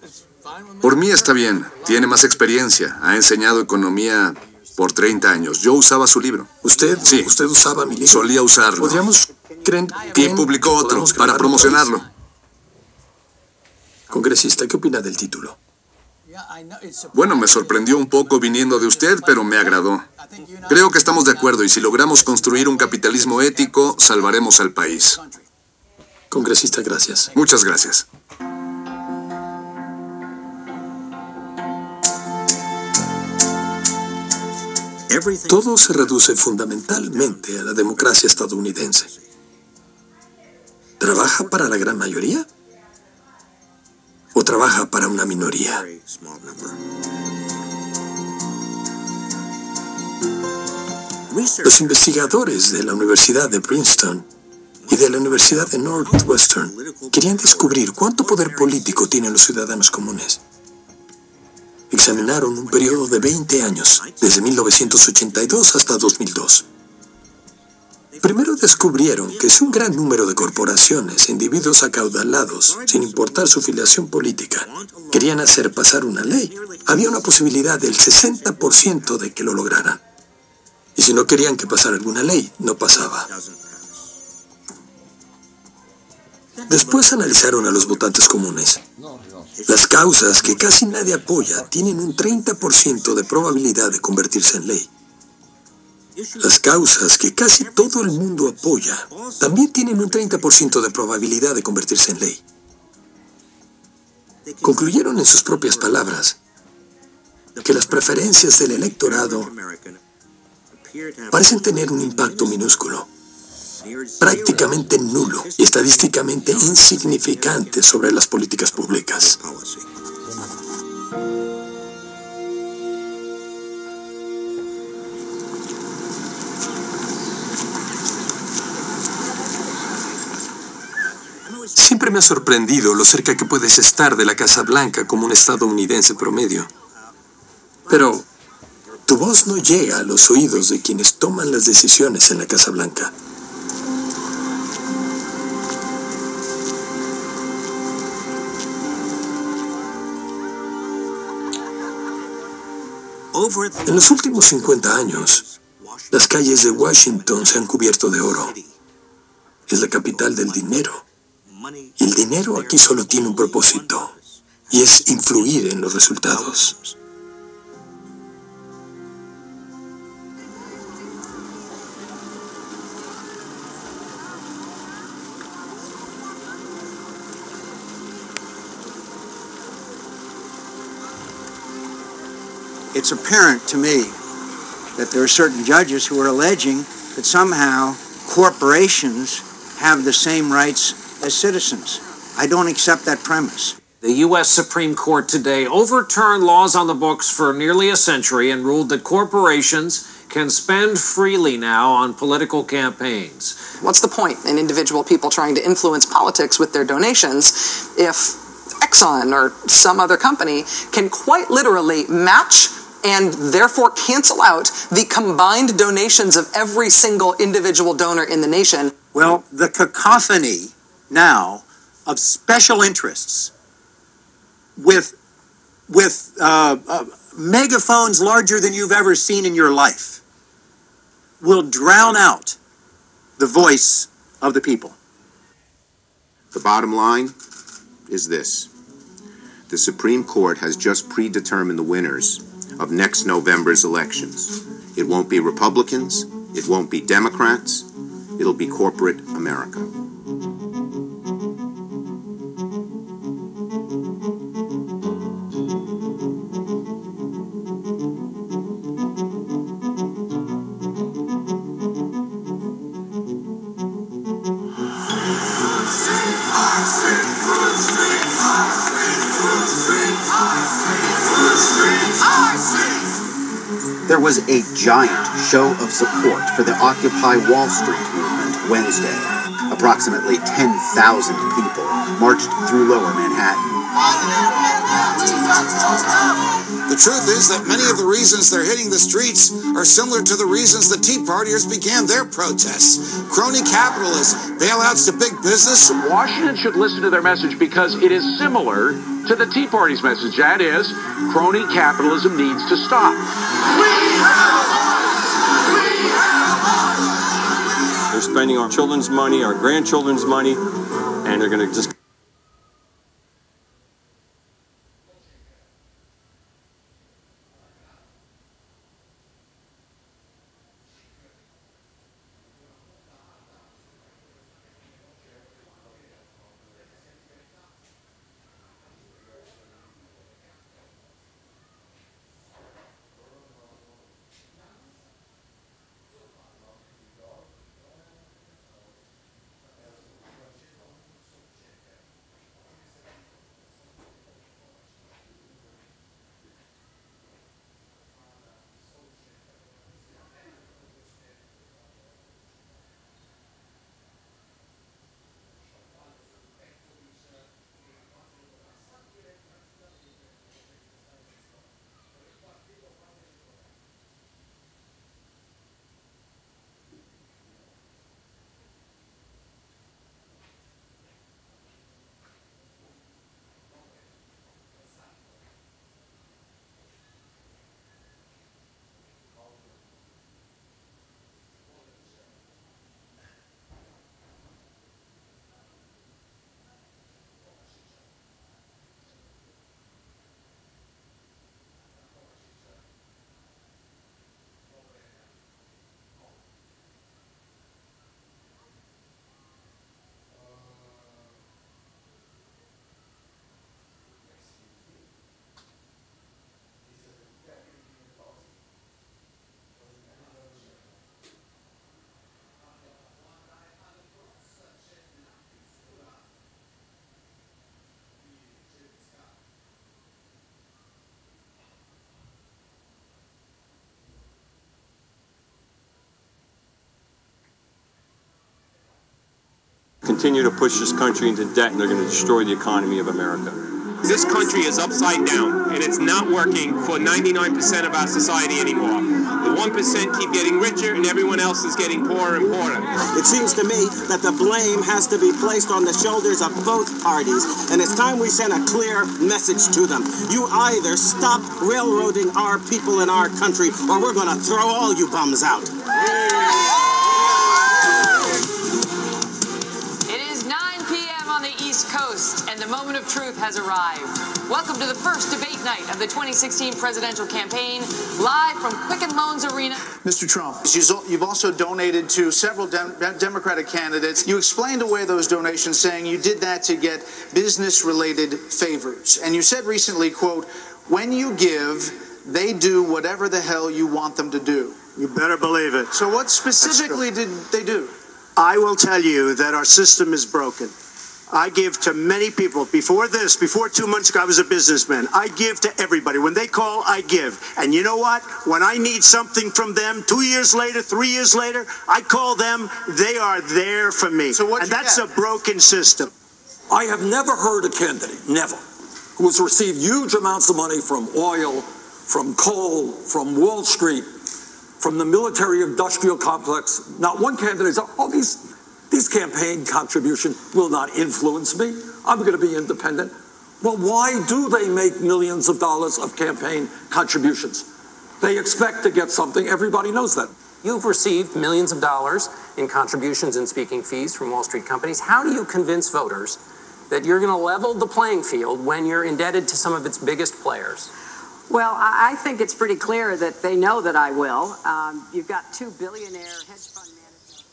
Por mí está bien. Tiene más experiencia. Ha enseñado economía por 30 años. Yo usaba su libro.
¿Usted? Sí. ¿Usted usaba mi libro?
Solía usarlo.
¿Podríamos...
Y publicó otro para promocionarlo.
Congresista, ¿qué opina del título?
Bueno, me sorprendió un poco viniendo de usted, pero me agradó. Creo que estamos de acuerdo y si logramos construir un capitalismo ético, salvaremos al país.
Congresista, gracias.
Muchas gracias.
Todo se reduce fundamentalmente a la democracia estadounidense. ¿Trabaja para la gran mayoría? ¿O trabaja para una minoría? Los investigadores de la Universidad de Princeton y de la Universidad de Northwestern querían descubrir cuánto poder político tienen los ciudadanos comunes. Examinaron un periodo de 20 años, desde 1982 hasta 2002. Primero descubrieron que si un gran número de corporaciones e individuos acaudalados, sin importar su filiación política, querían hacer pasar una ley, había una posibilidad del 60% de que lo lograran. Y si no querían que pasara alguna ley, no pasaba. Después analizaron a los votantes comunes. Las causas que casi nadie apoya tienen un 30% de probabilidad de convertirse en ley. Las causas que casi todo el mundo apoya también tienen un 30% de probabilidad de convertirse en ley. Concluyeron en sus propias palabras que las preferencias del electorado parecen tener un impacto minúsculo, prácticamente nulo y estadísticamente insignificante sobre las políticas públicas. Siempre me ha sorprendido lo cerca que puedes estar de la Casa Blanca como un estadounidense promedio. Pero tu voz no llega a los oídos de quienes toman las decisiones en la Casa Blanca. En los últimos 50 años, las calles de Washington se han cubierto de oro. Es la capital del dinero. Y el dinero aquí solo tiene un propósito, y es influir en los resultados.
It's apparent to me that there are certain judges who are alleging that somehow corporations have the same rights as citizens. I don't accept that premise.
The U.S. Supreme Court today overturned laws on the books for nearly a century and ruled that corporations can spend freely now on political campaigns.
What's the point in individual people trying to influence politics with their donations if Exxon or some other company can quite literally match and therefore cancel out the combined donations of every single individual donor in the nation?
Well, the cacophony now of special interests with megaphones larger than you've ever seen in your life will drown out the voice of the people.
The bottom line,
is this. The Supreme Court has just predetermined the winners of next November's elections. It won't be Republicans, it won't be Democrats, it'll be corporate America.
There was a giant show of support for the Occupy Wall Street movement Wednesday. Approximately 10,000 people marched through Lower Manhattan.
The truth is that many of the reasons they're hitting the streets are similar to the reasons the Tea Partiers began their protests. Crony capitalism, bailouts to big business.
Washington should listen to their message because it is similar to the Tea Party's message. That is, crony capitalism needs to stop.
They're spending our children's money, our grandchildren's money, and they're going to just... continue to push this country into debt, and they're going to destroy the economy of America.
This country is upside down, and it's not working for 99% of our society anymore. The 1% keep getting richer, and everyone else is getting poorer and poorer.
It seems to me that the blame has to be placed on the shoulders of both parties, and it's time we send a clear message to them. You either stop railroading our people in our country, or we're going to throw all you bums out.
Coast, and the moment of truth has arrived. Welcome to the first debate night of the 2016 presidential campaign, live from Quicken Loans Arena.
Mr. Trump, you've also donated to several Democratic candidates. You explained away those donations, saying you did that to get business-related favors. And you said recently, quote, when you give, they do whatever the hell you want them to do.
You better believe it.
So what specifically did they do?
I will tell you that our system is broken. I give to many people. Before 2 months ago, I was a businessman. I give to everybody. When they call, I give. And you know what? When I need something from them, 2 years later, 3 years later, I call them. They are there for me. And that's a broken system.
I have never heard a candidate, never, who has received huge amounts of money from oil, from coal, from Wall Street, from the military-industrial complex. Not one candidate said, oh, these campaign contributions will not influence me. I'm going to be independent. Well, why do they make millions of dollars of campaign contributions? They expect to get something. Everybody knows that.
You've received millions of dollars in contributions and speaking fees from Wall Street companies. How do you convince voters
that you're going to level the playing field when you're indebted to some of its biggest players?
Well, I think it's pretty clear that they know that I will. You've got two billionaire hedge fund managers.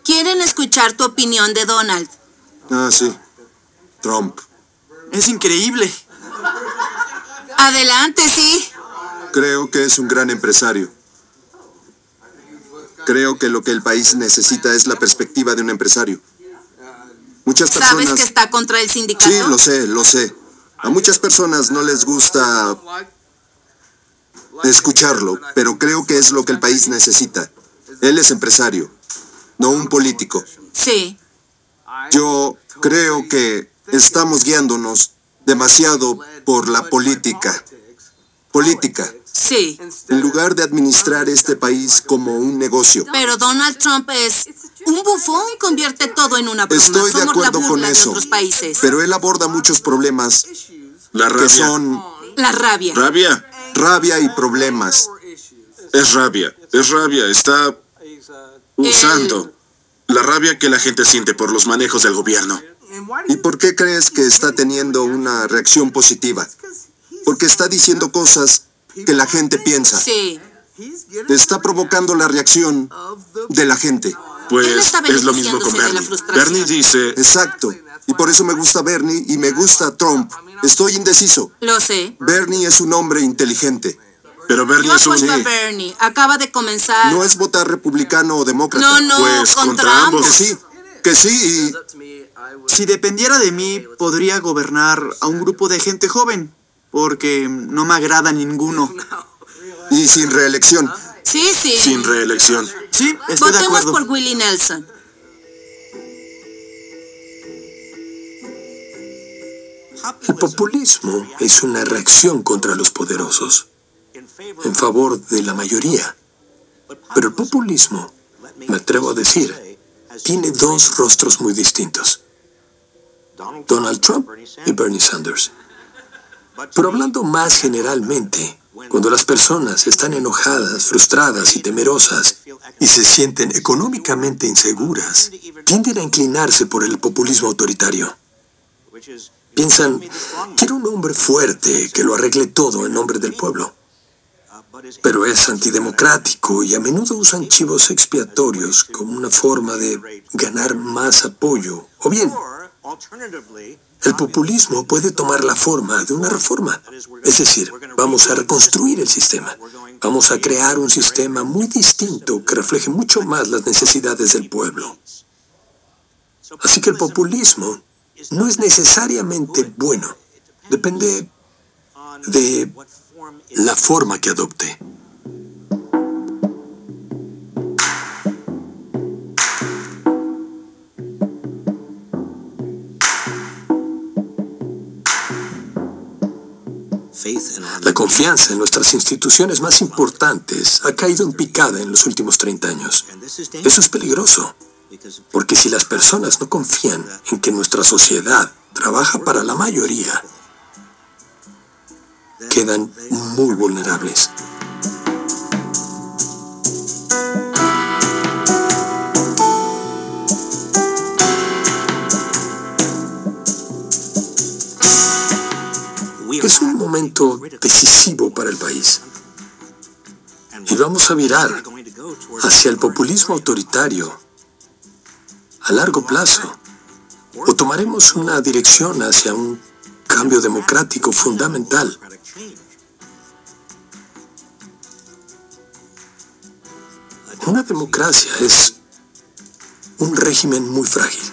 Quieren escuchar tu opinión de Donald.
Ah, sí. Trump.
Es increíble.
Adelante, sí.
Creo que es un gran empresario. Creo que lo que el país necesita es la perspectiva de un empresario. Muchas personas...
¿Sabes que está contra el sindicato?
Sí, lo sé. A muchas personas no les gusta escucharlo, pero creo que es lo que el país necesita. Él es empresario, no un político.
Sí.
Yo creo que estamos guiándonos demasiado por la política.
Sí.
En lugar de administrar este país como un negocio.
Pero Donald Trump es un bufón, convierte todo en una broma.
Estoy de acuerdo con eso.
De otros países.
Pero él aborda muchos problemas que son...
La rabia.
Rabia y problemas.
Es rabia. Está usando la rabia que la gente siente por los manejos del gobierno.
¿Y por qué crees que está teniendo una reacción positiva? Porque está diciendo cosas que la gente piensa.
Sí.
Está provocando la reacción de la gente.
Pues es lo mismo con Bernie. Bernie dice...
Exacto. Y por eso me gusta Bernie y me gusta Trump. Estoy indeciso.
Lo sé.
Bernie es un hombre inteligente.
Pero Bernie es un...
Yo apoyo a Bernie. Acaba de comenzar.
No es votar republicano o demócrata.
No,
pues
contra ambos.
Que sí.
Si dependiera de mí, podría gobernar a un grupo de gente joven, porque no me agrada ninguno.
Y sin reelección.
Sí.
Sin reelección.
Sí, estoy de acuerdo.
Votemos por Willie Nelson.
El populismo es una reacción contra los poderosos, en favor de la mayoría. Pero el populismo, me atrevo a decir, tiene dos rostros muy distintos. Donald Trump y Bernie Sanders. Pero hablando más generalmente, cuando las personas están enojadas, frustradas y temerosas y se sienten económicamente inseguras, tienden a inclinarse por el populismo autoritario. Piensan, quiero un hombre fuerte que lo arregle todo en nombre del pueblo. Pero es antidemocrático y a menudo usan chivos expiatorios como una forma de ganar más apoyo. O bien, el populismo puede tomar la forma de una reforma. Es decir, vamos a reconstruir el sistema. Vamos a crear un sistema muy distinto que refleje mucho más las necesidades del pueblo. Así que el populismo no es necesariamente bueno. Depende de la forma que adopte. La confianza en nuestras instituciones más importantes ha caído en picada en los últimos 30 años. Eso es peligroso, porque si las personas no confían en que nuestra sociedad trabaja para la mayoría, quedan muy vulnerables. Es un momento decisivo para el país. Y vamos a virar hacia el populismo autoritario a largo plazo. O tomaremos una dirección hacia un cambio democrático fundamental. Una democracia es un régimen muy frágil.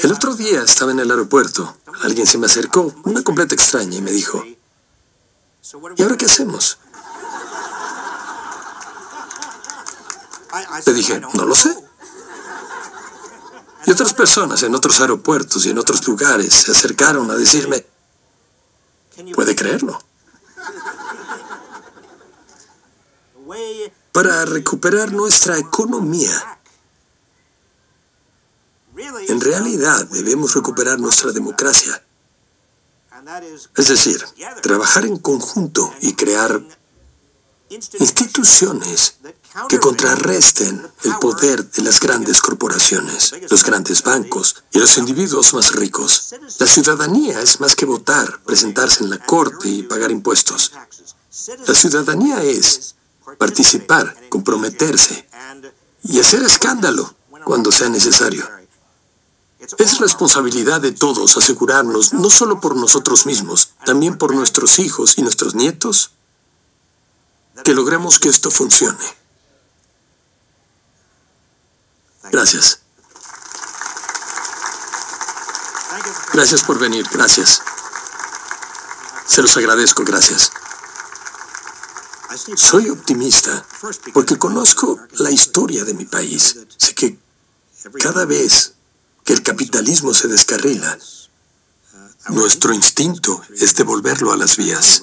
El otro día estaba en el aeropuerto. Alguien se me acercó, una completa extraña, y me dijo, ¿y ahora qué hacemos? Le dije, no lo sé. Y otras personas en otros aeropuertos y en otros lugares se acercaron a decirme, ¿puede creerlo? Para recuperar nuestra economía, en realidad debemos recuperar nuestra democracia. Es decir, trabajar en conjunto y crear instituciones que contrarresten el poder de las grandes corporaciones, los grandes bancos y los individuos más ricos. La ciudadanía es más que votar, presentarse en la corte y pagar impuestos. La ciudadanía es participar, comprometerse y hacer escándalo cuando sea necesario. Es responsabilidad de todos asegurarnos, no solo por nosotros mismos, también por nuestros hijos y nuestros nietos, que logremos que esto funcione. Gracias. Gracias por venir, gracias. Se los agradezco, gracias. Soy optimista porque conozco la historia de mi país. Sé que cada vez que el capitalismo se descarrila, nuestro instinto es devolverlo a las vías.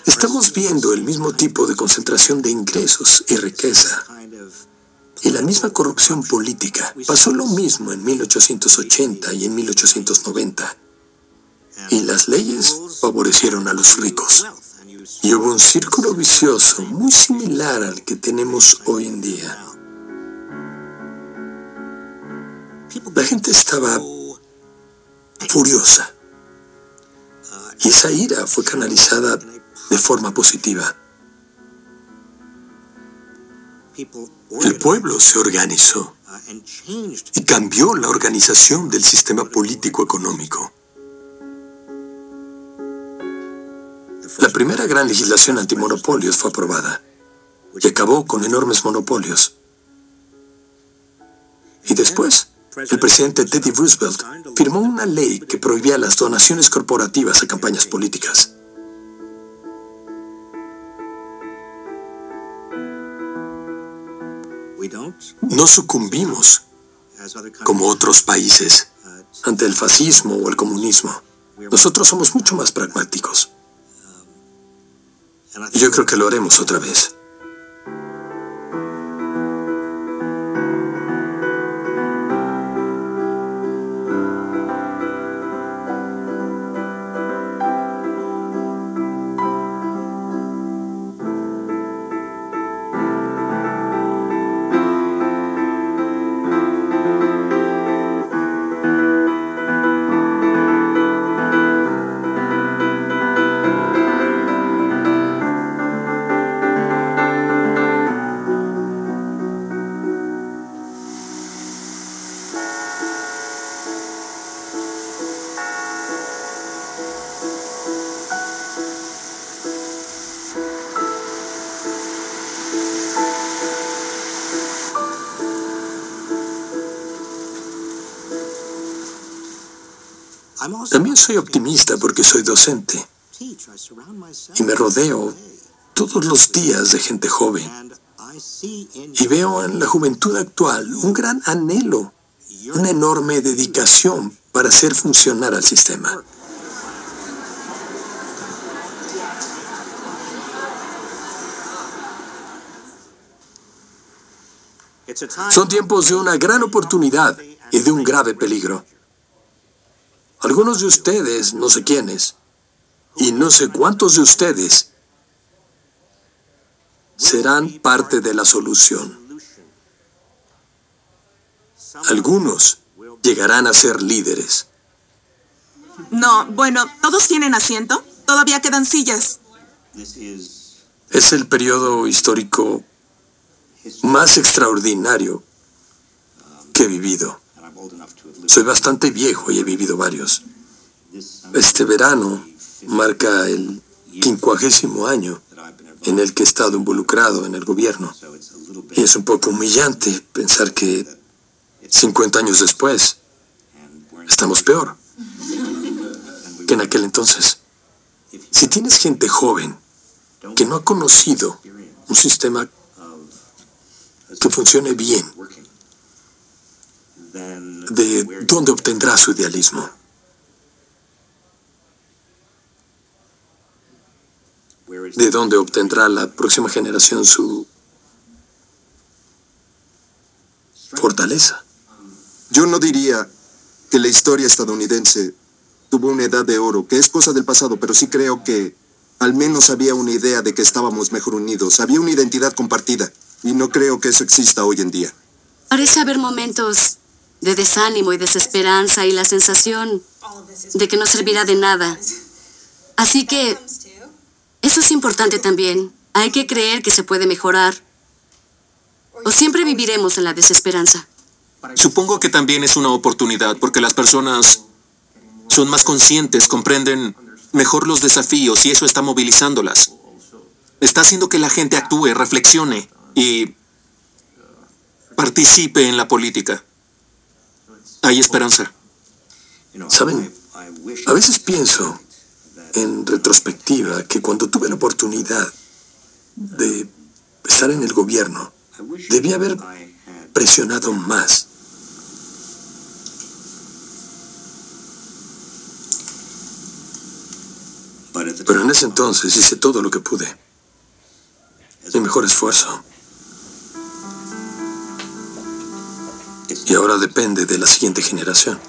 Estamos viendo el mismo tipo de concentración de ingresos y riqueza y la misma corrupción política. Pasó lo mismo en 1880 y en 1890. Y las leyes favorecieron a los ricos. Y hubo un círculo vicioso muy similar al que tenemos hoy en día. La gente estaba furiosa. Y esa ira fue canalizada de forma positiva. El pueblo se organizó y cambió la organización del sistema político-económico. La primera gran legislación antimonopolios fue aprobada y acabó con enormes monopolios. Y después, el presidente Teddy Roosevelt firmó una ley que prohibía las donaciones corporativas a campañas políticas. No sucumbimos como otros países ante el fascismo o el comunismo. Nosotros somos mucho más pragmáticos. Y yo creo que lo haremos otra vez. También soy optimista porque soy docente y me rodeo todos los días de gente joven y veo en la juventud actual un gran anhelo, una enorme dedicación para hacer funcionar al sistema. Son tiempos de una gran oportunidad y de un grave peligro. Algunos de ustedes, no sé quiénes, y no sé cuántos de ustedes, serán parte de la solución. Algunos llegarán a ser líderes.
No, bueno, ¿todos tienen asiento? Todavía quedan sillas.
Es el periodo histórico más extraordinario que he vivido. Soy bastante viejo y he vivido varios. Este verano marca el 50º año en el que he estado involucrado en el gobierno. Y es un poco humillante pensar que 50 años después estamos peor que en aquel entonces. Si tienes gente joven que no ha conocido un sistema que funcione bien, ¿de dónde obtendrá su idealismo? ¿De dónde obtendrá la próxima generación su
Yo no diría que la historia estadounidense tuvo una edad de oro, que es cosa del pasado, pero sí creo que al menos había una idea de que estábamos mejor unidos. Había una identidad compartida, y no creo que eso exista hoy en día.
Parece haber momentos de desánimo y desesperanza y la sensación de que no servirá de nada. Así que eso es importante también. Hay que creer que se puede mejorar. O siempre viviremos en la desesperanza.
Supongo que también es una oportunidad porque las personas son más conscientes, comprenden mejor los desafíos y eso está movilizándolas. Está haciendo que la gente actúe, reflexione y participe en la política. Hay esperanza.
¿Saben? A veces pienso, en retrospectiva, que cuando tuve la oportunidad de estar en el gobierno, debí haber presionado más. Pero en ese entonces hice todo lo que pude. Mi mejor esfuerzo. Y ahora depende de la siguiente generación.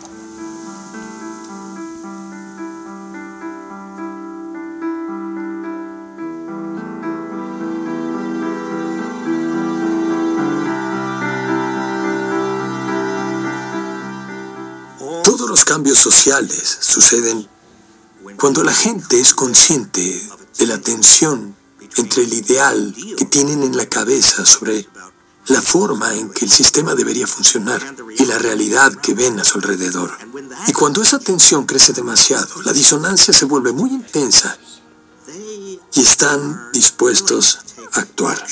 Todos los cambios sociales suceden cuando la gente es consciente de la tensión entre el ideal que tienen en la cabeza sobre la forma en que el sistema debería funcionar y la realidad que ven a su alrededor. Y cuando esa tensión crece demasiado, la disonancia se vuelve muy intensa y están dispuestos a actuar.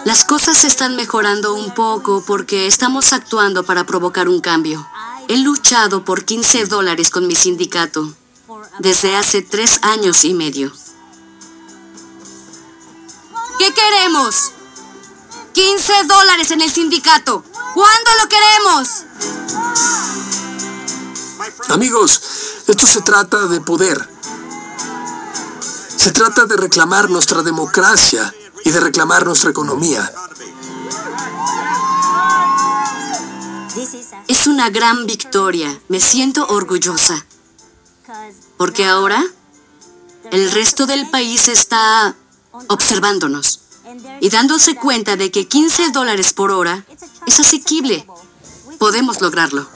Las cosas están mejorando un poco porque estamos actuando para provocar un cambio. He luchado por $15 con mi sindicato desde hace 3 años y medio. ¿Qué queremos? $15 en el sindicato. ¿Cuándo lo queremos?
Amigos, esto se trata de poder. Se trata de reclamar nuestra democracia y de reclamar nuestra economía.
Es una gran victoria. Me siento orgullosa. Porque ahora el resto del país está observándonos y dándose cuenta de que $15 por hora es asequible. Podemos lograrlo.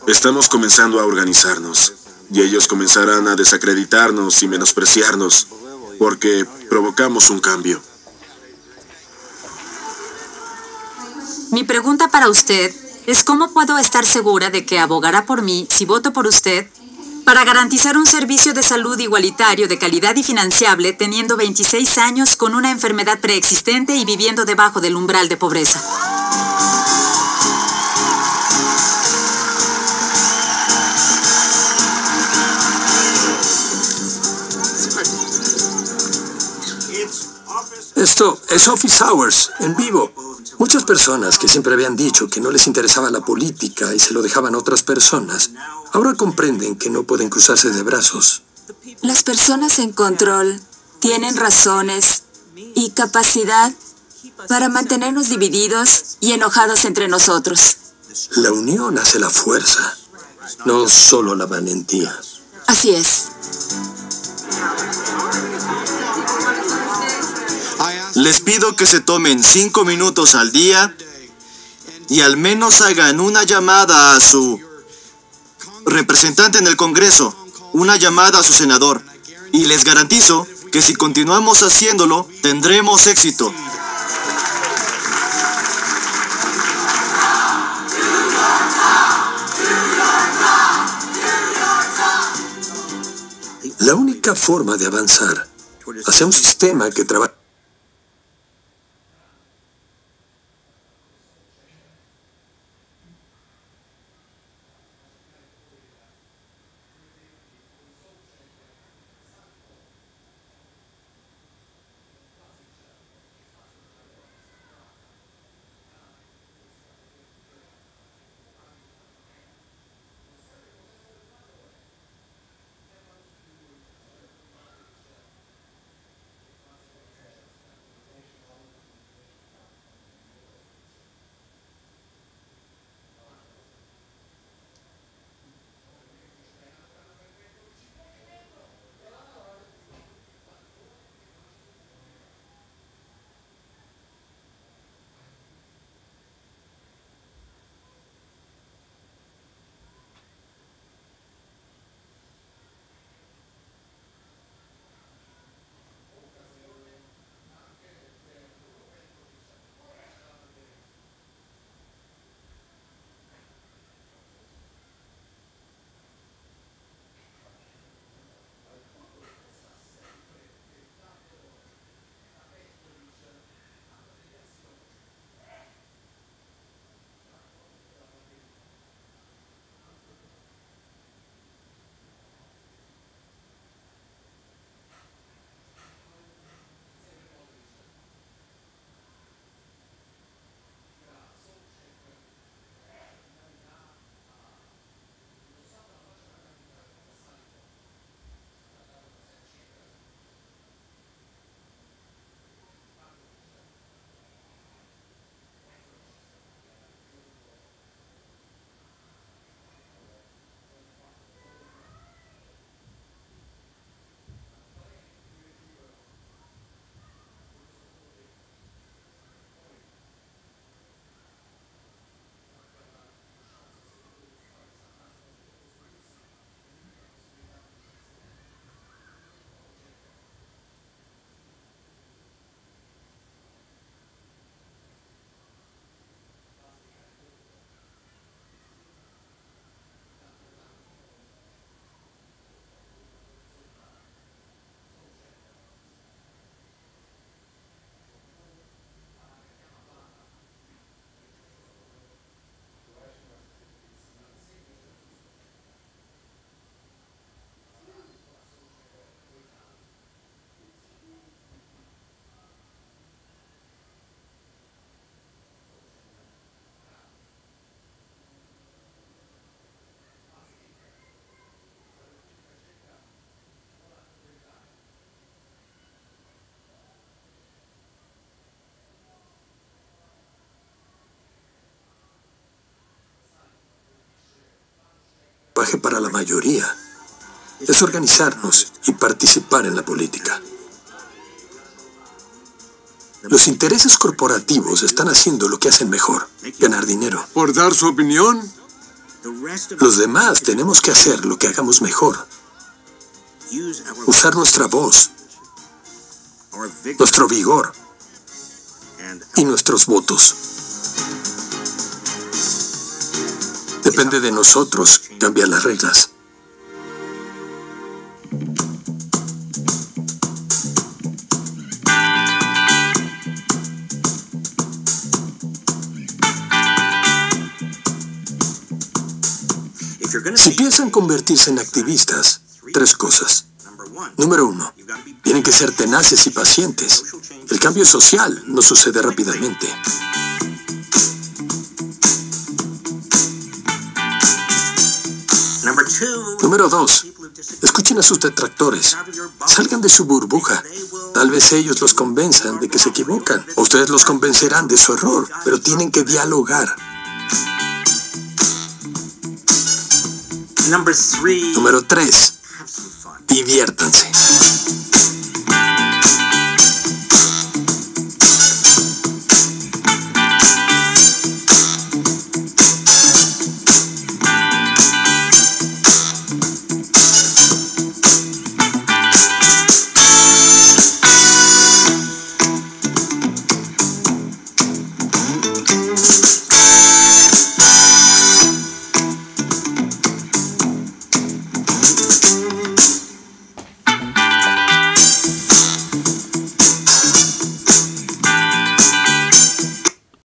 Estamos comenzando a organizarnos, y ellos comenzarán a desacreditarnos y menospreciarnos, porque provocamos un cambio.
Mi pregunta para usted es ¿cómo puedo estar segura de que abogará por mí si voto por usted para garantizar un servicio de salud igualitario, de calidad y financiable, teniendo 26 años con una enfermedad preexistente y viviendo debajo del umbral de pobreza?
Esto es Office Hours, en vivo. Muchas personas que siempre habían dicho que no les interesaba la política y se lo dejaban a otras personas, ahora comprenden que no pueden cruzarse de brazos.
Las personas en control tienen razones y capacidad para mantenernos divididos y enojados entre nosotros.
La unión hace la fuerza, no solo la valentía.
Así es.
Les pido que se tomen 5 minutos al día y al menos hagan una llamada a su representante en el Congreso, una llamada a su senador. Y les garantizo que si continuamos haciéndolo, tendremos éxito.
La única forma de avanzar hacia un sistema que trabaja
trabaje para la mayoría. Es organizarnos y participar en la política. Los intereses corporativos están haciendo lo que hacen mejor, ganar dinero.
¿Por dar su opinión?
Los demás tenemos que hacer lo que hagamos mejor. Usar nuestra voz, nuestro vigor y nuestros votos. Depende de nosotros cambiar las reglas. Si piensan convertirse en activistas, 3 cosas. Número 1, tienen que ser tenaces y pacientes. El cambio social no sucede rápidamente. Número 2, escuchen a sus detractores. Salgan de su burbuja. Tal vez ellos los convenzan de que se equivocan. O ustedes los convencerán de su error, pero tienen que dialogar. Número 3, diviértanse.